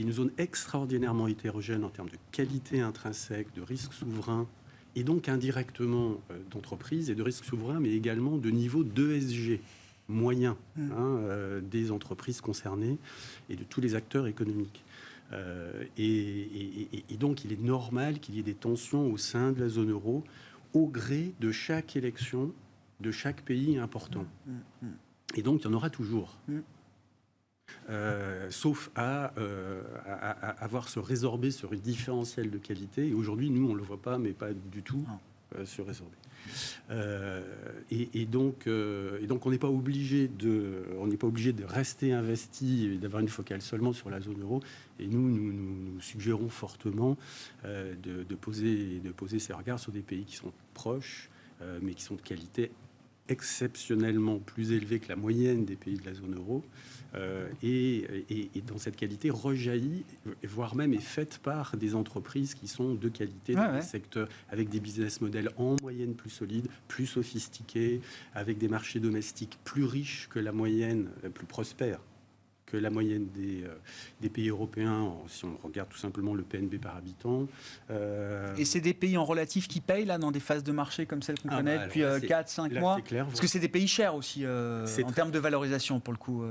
une zone extraordinairement hétérogène en termes de qualité intrinsèque, de risque souverain, et donc indirectement d'entreprises et de risques souverains, mais également de niveau d'ESG moyen des entreprises concernées et de tous les acteurs économiques. Et donc, il est normal qu'il y ait des tensions au sein de la zone euro au gré de chaque élection de chaque pays important. Et donc, il y en aura toujours. Sauf à avoir se résorber sur une différentiel de qualité. Et aujourd'hui, nous, on ne le voit pas, mais pas du tout se résorber. Et donc, on n'est pas obligé de rester investi et d'avoir une focale seulement sur la zone euro. Et nous suggérons fortement de poser ses regards sur des pays qui sont proches, mais qui sont de qualité exceptionnellement plus élevée que la moyenne des pays de la zone euro, et dans cette qualité rejaillit, voire même est faite par des entreprises qui sont de qualité dans des secteurs avec des business models en moyenne plus solides, plus sophistiqués, avec des marchés domestiques plus riches que la moyenne, plus prospères que la moyenne des pays européens, si on regarde tout simplement le PNB par habitant. Et c'est des pays en relatif qui payent là dans des phases de marché comme celles qu'on connaît depuis 4-5 mois. Clair, parce que c'est des pays chers aussi en termes de valorisation pour le coup.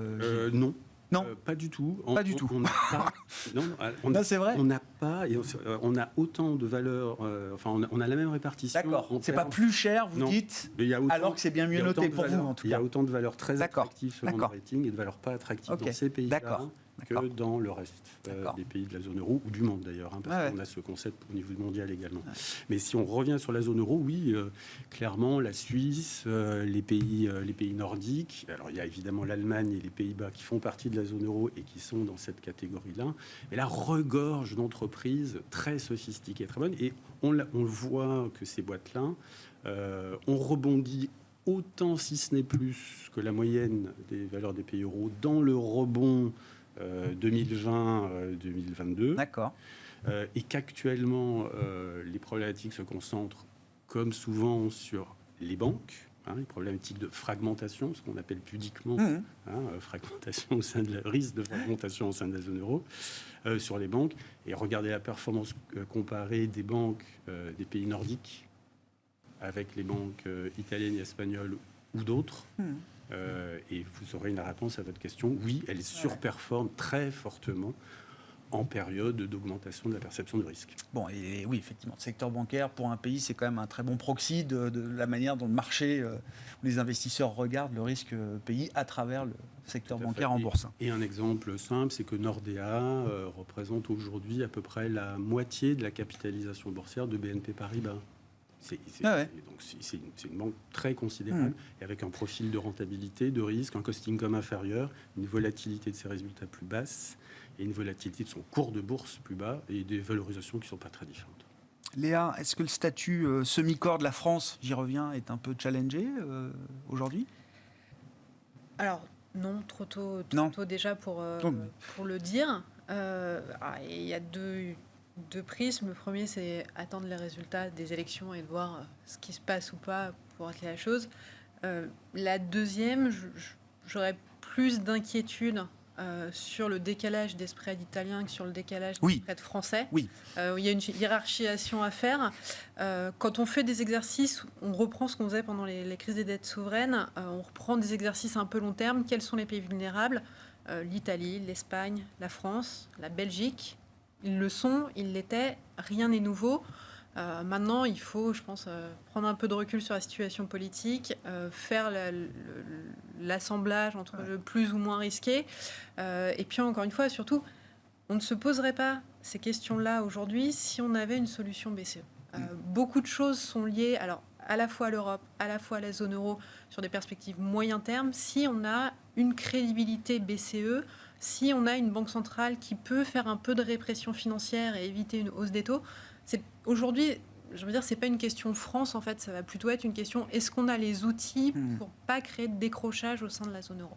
Non. Non, pas du tout. Pas du tout. On n'a pas. Non, c'est vrai. On n'a pas. On a autant de valeurs. On a la même répartition. D'accord. C'est pas plus cher, vous dites. Alors que c'est bien mieux noté pour vous, en tout cas. Il y a autant de valeurs très attractives selon le rating et de valeurs pas attractives dans ces pays-là que dans le reste des pays de la zone euro ou du monde d'ailleurs, parce qu'on a ce concept au niveau mondial également. Mais si on revient sur la zone euro, oui, clairement la Suisse, les pays nordiques. Alors il y a évidemment l'Allemagne et les Pays-Bas qui font partie de la zone euro et qui sont dans cette catégorie-là. Mais là regorge d'entreprises très sophistiquées, très bonnes. Et on voit que ces boîtes-là ont rebondi autant, si ce n'est plus, que la moyenne des valeurs des pays euros dans le rebond 2020-2022. D'accord. Et qu'actuellement, les problématiques se concentrent, comme souvent, sur les banques, les problématiques de fragmentation, ce qu'on appelle pudiquement fragmentation au sein de risque de fragmentation au sein de la zone euro, sur les banques. Et regardez la performance comparée des banques des pays nordiques avec les banques italiennes et espagnoles ou d'autres. Et vous aurez une réponse à votre question. Oui, elle surperforme très fortement en période d'augmentation de la perception du risque. Bon, et oui, effectivement, le secteur bancaire, pour un pays, c'est quand même un très bon proxy de la manière dont le marché, où les investisseurs regardent le risque pays à travers le secteur bancaire en bourse. Et un exemple simple, c'est que Nordea représente aujourd'hui à peu près la moitié de la capitalisation boursière de BNP Paribas. Donc c'est une banque très considérable et avec un profil de rentabilité, de risque, un cost income inférieur, une volatilité de ses résultats plus basse et une volatilité de son cours de bourse plus bas et des valorisations qui ne sont pas très différentes. Léa, est-ce que le statut semi-corps de la France, j'y reviens, est un peu challengé aujourd'hui ? Alors non, trop tôt déjà pour le dire. Il y a deux prismes. Le premier, c'est attendre les résultats des élections et de voir ce qui se passe ou pas pour atteler la chose. La deuxième, j'aurais plus d'inquiétude sur le décalage des spreads italiens que sur le décalage des spreads français. Il y a une hiérarchisation à faire. Quand on fait des exercices, on reprend ce qu'on faisait pendant les crises des dettes souveraines, on reprend des exercices un peu long terme. Quels sont les pays vulnérables ? L'Italie, l'Espagne, la France, la Belgique. Ils le sont, ils l'étaient, rien n'est nouveau. Maintenant, il faut, je pense, prendre un peu de recul sur la situation politique, faire l'assemblage entre le plus ou moins risqué. Et puis, encore une fois, surtout, on ne se poserait pas ces questions-là aujourd'hui si on avait une solution BCE. Beaucoup de choses sont liées, alors à la fois à l'Europe, à la fois à la zone euro, sur des perspectives moyen terme. Si on a une crédibilité BCE, si on a une banque centrale qui peut faire un peu de répression financière et éviter une hausse des taux, aujourd'hui, je veux dire, c'est pas une question France, en fait, ça va plutôt être une question, est-ce qu'on a les outils pour pas créer de décrochage au sein de la zone euro ?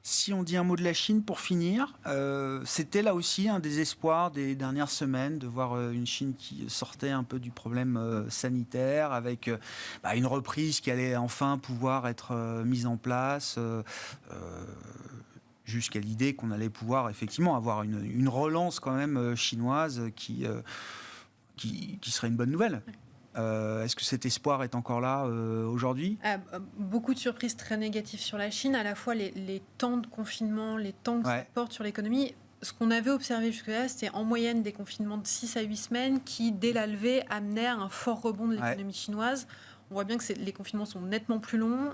Si on dit un mot de la Chine pour finir, c'était là aussi un des espoirs des dernières semaines de voir une Chine qui sortait un peu du problème sanitaire avec une reprise qui allait enfin pouvoir être mise en place jusqu'à l'idée qu'on allait pouvoir effectivement avoir une relance quand même chinoise qui serait une bonne nouvelle. Est-ce que cet espoir est encore là aujourd'hui ? Beaucoup de surprises très négatives sur la Chine, à la fois les temps de confinement, les temps que ça porte sur l'économie. Ce qu'on avait observé jusque-là, c'était en moyenne des confinements de 6 à 8 semaines qui, dès la levée, amenaient à un fort rebond de l'économie chinoise. On voit bien que les confinements sont nettement plus longs,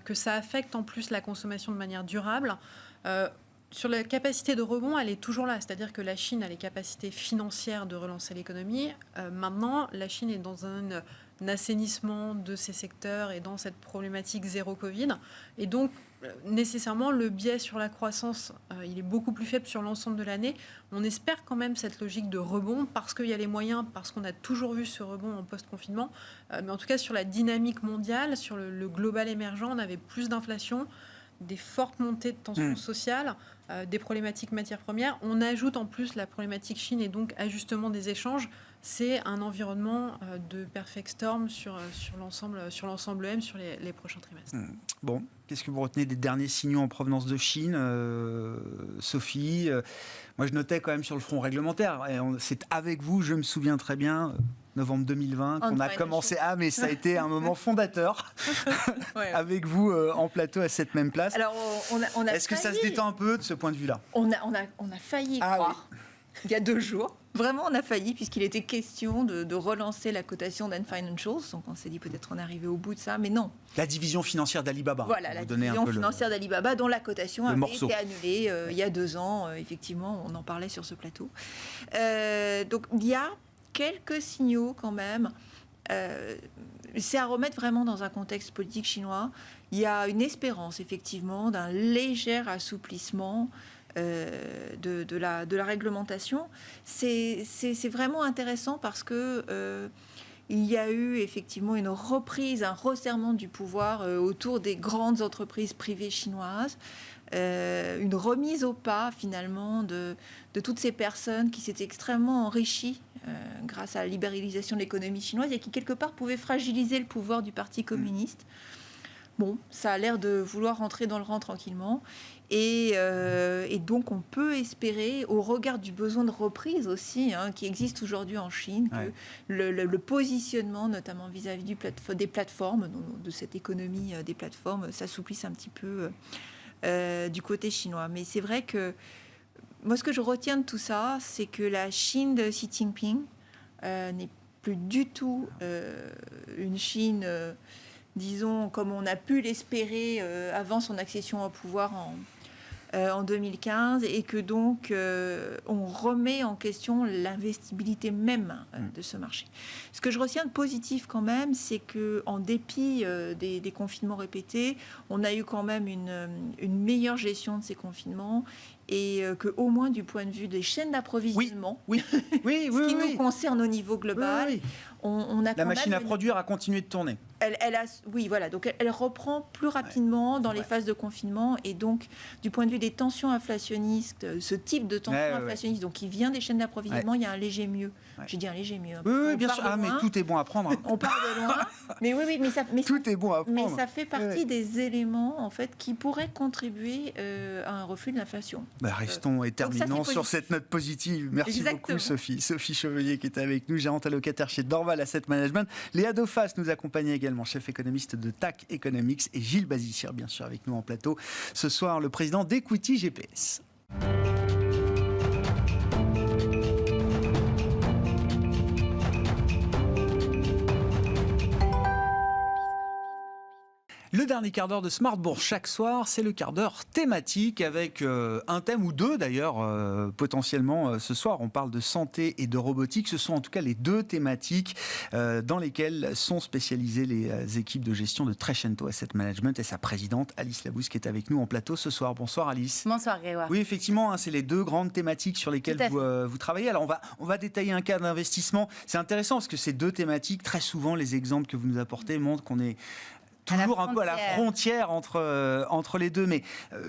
que ça affecte en plus la consommation de manière durable. Sur la capacité de rebond, elle est toujours là. C'est-à-dire que la Chine a les capacités financières de relancer l'économie. Maintenant, la Chine est dans un assainissement de ses secteurs et dans cette problématique zéro Covid. Et donc, nécessairement, le biais sur la croissance, il est beaucoup plus faible sur l'ensemble de l'année. On espère quand même cette logique de rebond parce qu'il y a les moyens, parce qu'on a toujours vu ce rebond en post-confinement. Mais en tout cas, sur la dynamique mondiale, sur le global émergent, on avait plus d'inflation, des fortes montées de tensions sociales, des problématiques matières premières. On ajoute en plus la problématique Chine et donc ajustement des échanges. C'est un environnement de perfect storm sur l'ensemble M sur les prochains trimestres. Bon, qu'est-ce que vous retenez des derniers signaux en provenance de Chine, Sophie ? Moi, je notais quand même sur le front réglementaire, et c'est avec vous, je me souviens très bien, novembre 2020, qu'on a commencé... mais ça a été un moment fondateur, avec vous en plateau à cette même place. Alors, on a Est-ce que ça se détend un peu de ce point de vue-là ? On a failli croire, il y a 2 jours. Vraiment, on a failli, puisqu'il était question de relancer la cotation d'Ant Financials. Donc, on s'est dit peut-être on est arrivé au bout de ça, mais non. La division financière d'Alibaba. Voilà, la division financière d'Alibaba, dont la cotation avait été annulée il y a 2 ans. Effectivement, on en parlait sur ce plateau. Donc, il y a quelques signaux quand même. C'est à remettre vraiment dans un contexte politique chinois. Il y a une espérance, effectivement, d'un léger assouplissement de la réglementation. C'est vraiment intéressant parce que il y a eu effectivement une reprise, un resserrement du pouvoir autour des grandes entreprises privées chinoises, une remise au pas finalement de toutes ces personnes qui s'étaient extrêmement enrichies grâce à la libéralisation de l'économie chinoise et qui quelque part pouvaient fragiliser le pouvoir du Parti communiste. Bon, ça a l'air de vouloir rentrer dans le rang tranquillement. Et donc, on peut espérer, au regard du besoin de reprise aussi, qui existe aujourd'hui en Chine, que le positionnement, notamment vis-à-vis des plateformes, de cette économie des plateformes, s'assouplisse un petit peu du côté chinois. Mais c'est vrai que moi, ce que je retiens de tout ça, c'est que la Chine de Xi Jinping n'est plus du tout une Chine... disons, comme on a pu l'espérer avant son accession au pouvoir en 2015, et que donc on remet en question l'investibilité même de ce marché. Ce que je retiens de positif quand même, c'est qu'en dépit des confinements répétés, on a eu quand même une meilleure gestion de ces confinements, et qu'au moins du point de vue des chaînes d'approvisionnement, ce qui nous concerne au niveau global, on a la machine à produire a continué de tourner. Donc elle reprend plus rapidement dans les phases de confinement, et donc du point de vue des tensions inflationnistes, ce type de tension inflationniste, donc qui vient des chaînes d'approvisionnement, il y a un léger mieux. J'ai dit un léger mieux. Oui, bien sûr. Mais tout est bon à prendre. On part de loin. Tout est bon à prendre. Mais ça fait partie des éléments en fait qui pourraient contribuer à un reflux de l'inflation. Restons et terminons sur cette note positive. Merci beaucoup, Sophie. Sophie Chevelier qui est avec nous, gérante allocataire chez Dorval Asset Management. Léa Dauphas nous accompagne également, chef économiste de TAC Economics, et Gilles Bazissière, bien sûr, avec nous en plateau. Ce soir, le président d'Equity GPS. Le dernier quart d'heure de Smart Bourse chaque soir, c'est le quart d'heure thématique avec un thème ou deux d'ailleurs potentiellement ce soir. On parle de santé et de robotique. Ce sont en tout cas les deux thématiques dans lesquelles sont spécialisées les équipes de gestion de Trecento Asset Management et sa présidente Alice Labousse qui est avec nous en plateau ce soir. Bonsoir Alice. Bonsoir Grégoire. Oui, effectivement, c'est les deux grandes thématiques sur lesquelles vous travaillez. Alors on va détailler un cas d'investissement. C'est intéressant parce que ces deux thématiques, très souvent les exemples que vous nous apportez montrent qu'on est toujours un peu à la frontière entre les deux, mais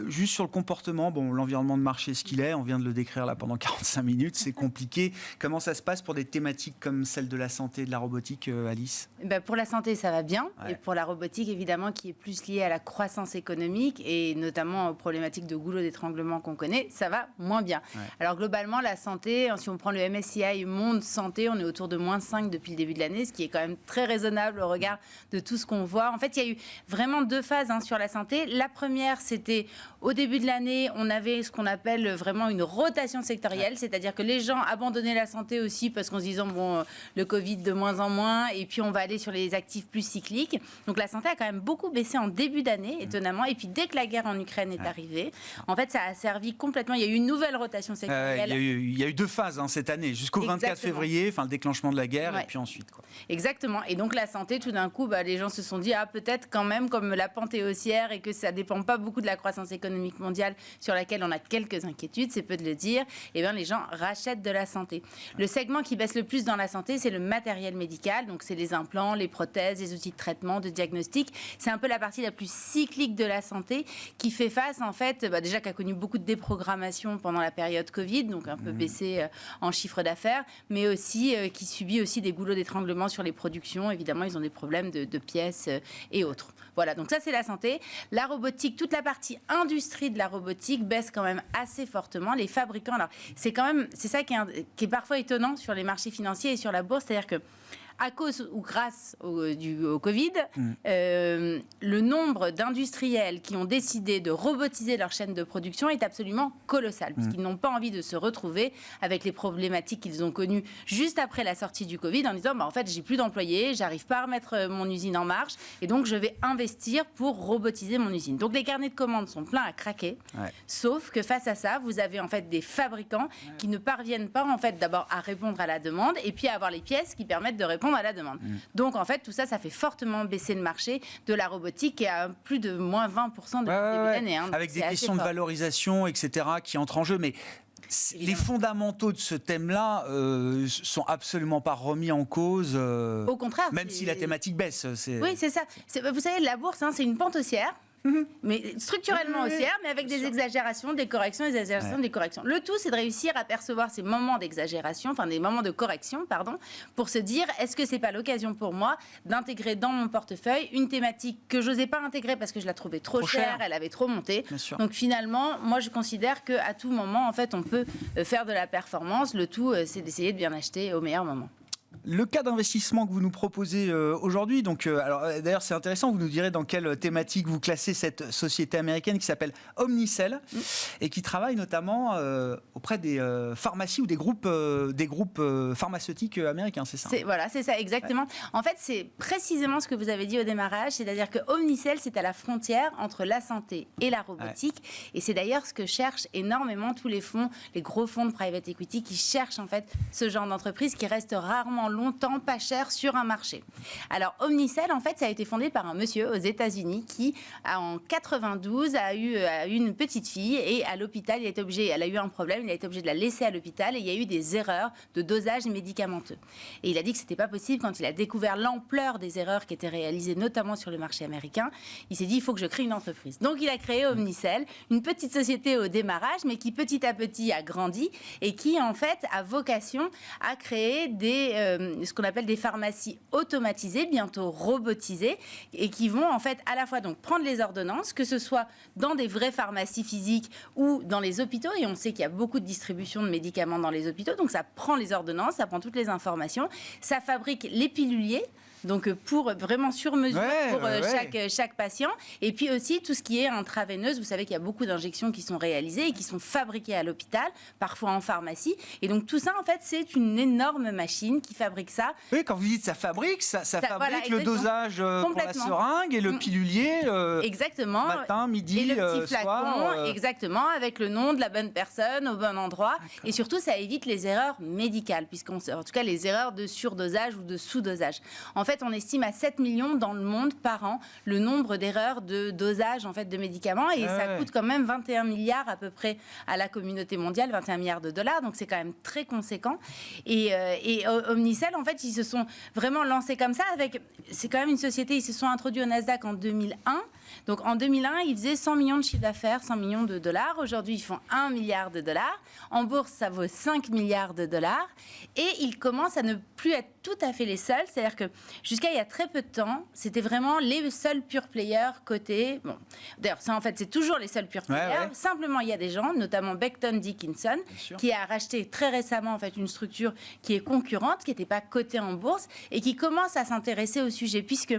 juste sur le comportement, bon, l'environnement de marché, ce qu'il est, on vient de le décrire là pendant 45 minutes, c'est compliqué. Comment ça se passe pour des thématiques comme celle de la santé et de la robotique, Alice ? Pour la santé, ça va bien, Ouais. et pour la robotique, évidemment, qui est plus liée à la croissance économique et notamment aux problématiques de goulot d'étranglement qu'on connaît, ça va moins bien. Ouais. Alors globalement, la santé, si on prend le MSCI Monde Santé, on est autour de -5 depuis le début de l'année, ce qui est quand même très raisonnable au regard de tout ce qu'on voit. En fait, il y a eu vraiment deux phases sur la santé. La première, c'était au début de l'année, on avait ce qu'on appelle vraiment une rotation sectorielle, c'est-à-dire que les gens abandonnaient la santé aussi parce qu'en se disant, bon, le Covid de moins en moins, et puis on va aller sur les actifs plus cycliques. Donc la santé a quand même beaucoup baissé en début d'année, étonnamment. Et puis dès que la guerre en Ukraine est arrivée, en fait, ça a servi complètement. Il y a eu une nouvelle rotation sectorielle. Il y a eu deux phases cette année, jusqu'au 24 février, le déclenchement de la guerre, et puis ensuite. Quoi. Exactement. Et donc la santé, tout d'un coup, les gens se sont dit, peut-être quand même comme la pente est haussière et que ça ne dépend pas beaucoup de la croissance économique mondiale sur laquelle on a quelques inquiétudes, c'est peu de le dire, et bien les gens rachètent de la santé. Le segment qui baisse le plus dans la santé, c'est le matériel médical, donc c'est les implants, les prothèses, les outils de traitement, de diagnostic. C'est un peu la partie la plus cyclique de la santé qui fait face, en fait, déjà qui a connu beaucoup de déprogrammation pendant la période Covid, donc un peu baissé en chiffre d'affaires, mais aussi qui subit aussi des goulots d'étranglement sur les productions. Évidemment, ils ont des problèmes de pièces et autres. Voilà, donc ça c'est la santé. La robotique, toute la partie industrie de la robotique baisse quand même assez fortement. Les fabricants, alors c'est ça qui est parfois étonnant sur les marchés financiers et sur la bourse, c'est-à-dire que à cause ou grâce au Covid, le nombre d'industriels qui ont décidé de robotiser leur chaîne de production est absolument colossal, puisqu'ils n'ont pas envie de se retrouver avec les problématiques qu'ils ont connues juste après la sortie du Covid, en disant en fait, j'ai plus d'employés, j'arrive pas à remettre mon usine en marche, et donc je vais investir pour robotiser mon usine. Donc les carnets de commandes sont pleins à craquer, sauf que face à ça, vous avez en fait des fabricants qui ne parviennent pas en fait d'abord à répondre à la demande, et puis à avoir les pièces qui permettent de répondre à la demande. Donc en fait tout ça fait fortement baisser le marché de la robotique qui est à plus de moins 20% depuis le début de l'année. Avec des questions de valorisation, etc. qui entrent en jeu, mais les fondamentaux de ce thème-là sont absolument pas remis en cause. Au contraire. Même si la thématique baisse. Oui, c'est ça. Vous savez, la bourse, c'est une pente haussière. Mais structurellement haussière, mais avec des exagérations, des corrections, des exagérations, des corrections. Le tout, c'est de réussir à percevoir ces moments d'exagération, des moments de correction, pour se dire, est-ce que c'est pas l'occasion pour moi d'intégrer dans mon portefeuille une thématique que j'osais pas intégrer parce que je la trouvais trop chère, elle avait trop monté. Donc finalement, moi, je considère qu'à tout moment, en fait, on peut faire de la performance. Le tout, c'est d'essayer de bien acheter au meilleur moment. Le cas d'investissement que vous nous proposez aujourd'hui, d'ailleurs c'est intéressant, vous nous direz dans quelle thématique vous classez cette société américaine qui s'appelle Omnicell et qui travaille notamment auprès des pharmacies ou des groupes pharmaceutiques américains, c'est ça ? C'est ça, exactement. Ouais. En fait, c'est précisément ce que vous avez dit au démarrage, c'est-à-dire que Omnicell, c'est à la frontière entre la santé et la robotique, et c'est d'ailleurs ce que cherchent énormément tous les fonds, les gros fonds de private equity qui cherchent en fait ce genre d'entreprise qui reste rarement longtemps pas cher sur un marché. Alors Omnicell, en fait, ça a été fondé par un monsieur aux États-Unis qui, en 92, a eu une petite fille et à l'hôpital, elle a eu un problème, il a été obligé de la laisser à l'hôpital et il y a eu des erreurs de dosage médicamenteux. Et il a dit que c'était pas possible quand il a découvert l'ampleur des erreurs qui étaient réalisées, notamment sur le marché américain. Il s'est dit, il faut que je crée une entreprise. Donc il a créé Omnicell, une petite société au démarrage, mais qui petit à petit a grandi et qui, en fait, a vocation à créer ce qu'on appelle des pharmacies automatisées, bientôt robotisées, et qui vont en fait à la fois donc prendre les ordonnances, que ce soit dans des vraies pharmacies physiques ou dans les hôpitaux, et on sait qu'il y a beaucoup de distribution de médicaments dans les hôpitaux, donc ça prend les ordonnances, ça prend toutes les informations, ça fabrique les piluliers, donc pour vraiment sur mesure pour chaque patient. Et puis aussi tout ce qui est intraveineuse. Vous savez qu'il y a beaucoup d'injections qui sont réalisées et qui sont fabriquées à l'hôpital, parfois en pharmacie. Et donc tout ça, en fait, c'est une énorme machine qui fabrique ça. Oui, quand vous dites ça fabrique, ça fabrique voilà, le dosage pour la seringue et le pilulier. Exactement. Matin, midi, et le petit flacon, soir. exactement, avec le nom de la bonne personne au bon endroit. Et surtout, ça évite les erreurs médicales, en tout cas les erreurs de surdosage ou de sous-dosage. En fait, on estime à 7 millions dans le monde par an le nombre d'erreurs de dosage en fait, de médicaments. Et ça coûte quand même 21 milliards à peu près à la communauté mondiale, 21 milliards de dollars. Donc c'est quand même très conséquent. Et Omnicell, en fait, ils se sont vraiment lancés comme ça. C'est quand même une société, ils se sont introduits au Nasdaq en 2001. Donc en 2001, ils faisaient 100 millions de chiffre d'affaires, 100 millions de dollars. Aujourd'hui, ils font 1 milliard de dollars. En bourse, ça vaut 5 milliards de dollars. Et ils commencent à ne plus être tout à fait les seuls. C'est-à-dire que jusqu'à il y a très peu de temps, c'était vraiment les seuls pure players cotés. Bon, d'ailleurs, ça, en fait, c'est toujours les seuls pure players. Simplement, il y a des gens, notamment Becton Dickinson, qui a racheté très récemment en fait, une structure qui est concurrente, qui n'était pas cotée en bourse et qui commence à s'intéresser au sujet. Puisque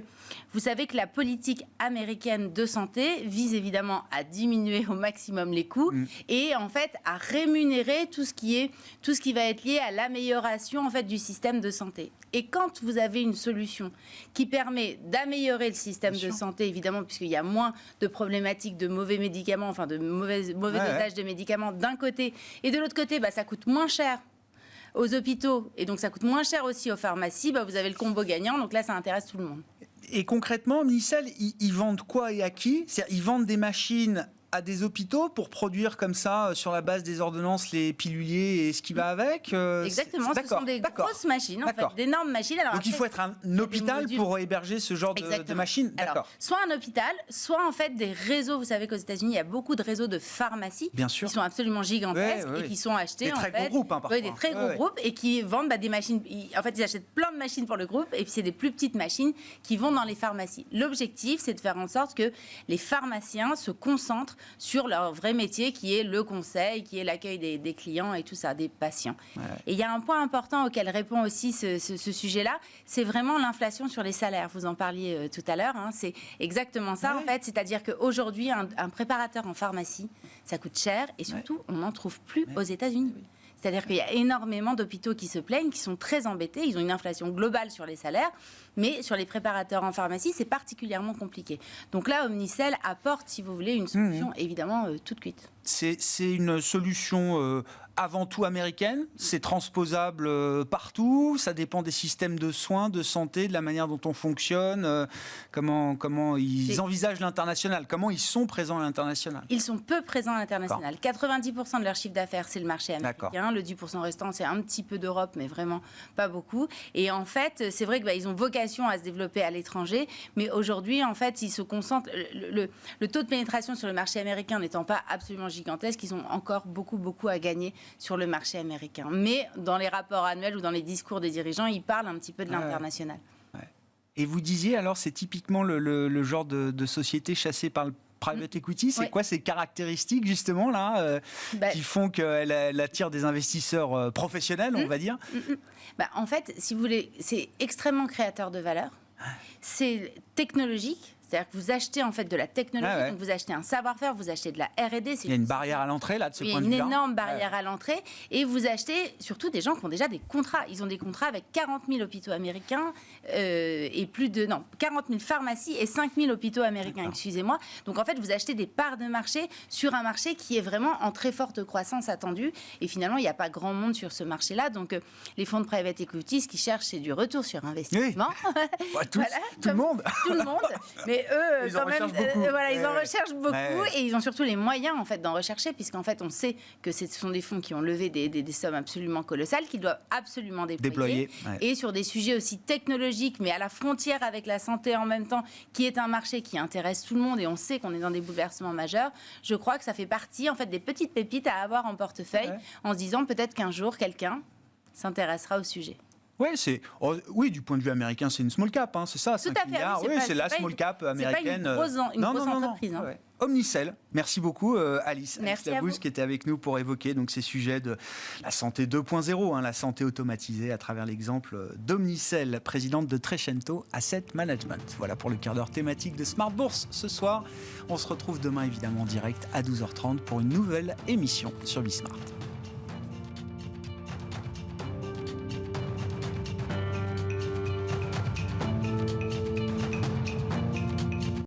vous savez que la politique américaine de santé vise évidemment à diminuer au maximum les coûts et en fait à rémunérer tout ce qui va être lié à l'amélioration en fait du système de santé. Et quand vous avez une solution qui permet d'améliorer le système de santé, évidemment, puisqu'il y a moins de problématiques de mauvais médicaments, enfin de mauvais dosage de médicaments d'un côté, et de l'autre côté, ça coûte moins cher aux hôpitaux, et donc ça coûte moins cher aussi aux pharmacies, vous avez le combo gagnant, donc là, ça intéresse tout le monde. Et concrètement, Omnicell, ils vendent quoi et à qui ? C'est-à-dire, ils vendent des machines à des hôpitaux pour produire comme ça, sur la base des ordonnances, les piluliers et ce qui va avec Exactement, ce sont des grosses machines, en fait, d'énormes machines. Alors, donc après, il faut être un hôpital pour héberger ce genre de machines. Alors, soit un hôpital, soit en fait des réseaux. Vous savez qu'aux États-Unis, il y a beaucoup de réseaux de pharmacies qui sont absolument gigantesques et qui sont achetés des très gros groupes, parfois. Des très gros groupes et qui vendent des machines. En fait, ils achètent plein de machines pour le groupe et puis c'est des plus petites machines qui vont dans les pharmacies. L'objectif, c'est de faire en sorte que les pharmaciens se concentrent sur leur vrai métier qui est le conseil, qui est l'accueil des clients et tout ça, des patients. Et il y a un point important auquel répond aussi ce sujet-là, c'est vraiment l'inflation sur les salaires. Vous en parliez tout à l'heure, c'est exactement ça en fait, c'est-à-dire qu'aujourd'hui, un préparateur en pharmacie, ça coûte cher et surtout, on n'en trouve plus aux États-Unis. C'est-à-dire qu'il y a énormément d'hôpitaux qui se plaignent, qui sont très embêtés. Ils ont une inflation globale sur les salaires, mais sur les préparateurs en pharmacie, c'est particulièrement compliqué. Donc là, Omnicell apporte, si vous voulez, une solution évidemment toute cuite. C'est une solution avant tout américaine, c'est transposable partout, ça dépend des systèmes de soins, de santé, de la manière dont on fonctionne, comment ils envisagent l'international, comment ils sont présents à l'international. Ils sont peu présents à l'international. 90% de leur chiffre d'affaires, c'est le marché américain. Le 10% restant, c'est un petit peu d'Europe, mais vraiment pas beaucoup. Et en fait, c'est vrai qu'ils ont vocation à se développer à l'étranger, mais aujourd'hui, en fait, ils se concentrent. Le taux de pénétration sur le marché américain n'étant pas absolument gigantesque, ils ont encore beaucoup à gagner sur le marché américain. Mais dans les rapports annuels ou dans les discours des dirigeants, ils parlent un petit peu de l'international. Et vous disiez, alors, c'est typiquement le genre de société chassée par le private equity. C'est quoi ces caractéristiques, justement, là, qui font qu'elle attire des investisseurs professionnels, on va dire En fait, si vous voulez, c'est extrêmement créateur de valeur. C'est technologique. C'est-à-dire que vous achetez en fait de la technologie, donc vous achetez un savoir-faire, vous achetez de la R&D. Il y a une barrière à l'entrée là de ce point de vue-là. Il y a une énorme barrière à l'entrée et vous achetez surtout des gens qui ont déjà des contrats. Ils ont des contrats avec 40 000 hôpitaux américains et 40 000 pharmacies et 5 000 hôpitaux américains, excusez-moi. Donc en fait, vous achetez des parts de marché sur un marché qui est vraiment en très forte croissance attendue et finalement, il n'y a pas grand monde sur ce marché-là. Donc les fonds de private equity, ce qu'ils cherchent, c'est du retour sur investissement. Tout le monde. Tout le monde. Mais eux, quand même, ils en recherchent beaucoup et ils ont surtout les moyens en fait d'en rechercher, puisqu'en fait on sait que ce sont des fonds qui ont levé des sommes absolument colossales qu'ils doivent absolument déployer. Et sur des sujets aussi technologiques, mais à la frontière avec la santé en même temps, qui est un marché qui intéresse tout le monde et on sait qu'on est dans des bouleversements majeurs. Je crois que ça fait partie en fait des petites pépites à avoir en portefeuille, en se disant peut-être qu'un jour quelqu'un s'intéressera au sujet. Oui, du point de vue américain, c'est une small cap, c'est ça, 5 milliards. C'est la small cap américaine. C'est pas une grosse entreprise. Omnicell. Merci beaucoup Alice. Merci Alice à vous. Labousse qui était avec nous pour évoquer donc ces sujets de la santé 2.0, la santé automatisée à travers l'exemple d'Omnicell, présidente de Trecento Asset Management. Voilà pour le quart d'heure thématique de Smart Bourse ce soir. On se retrouve demain évidemment en direct à 12h30 pour une nouvelle émission sur Bismart.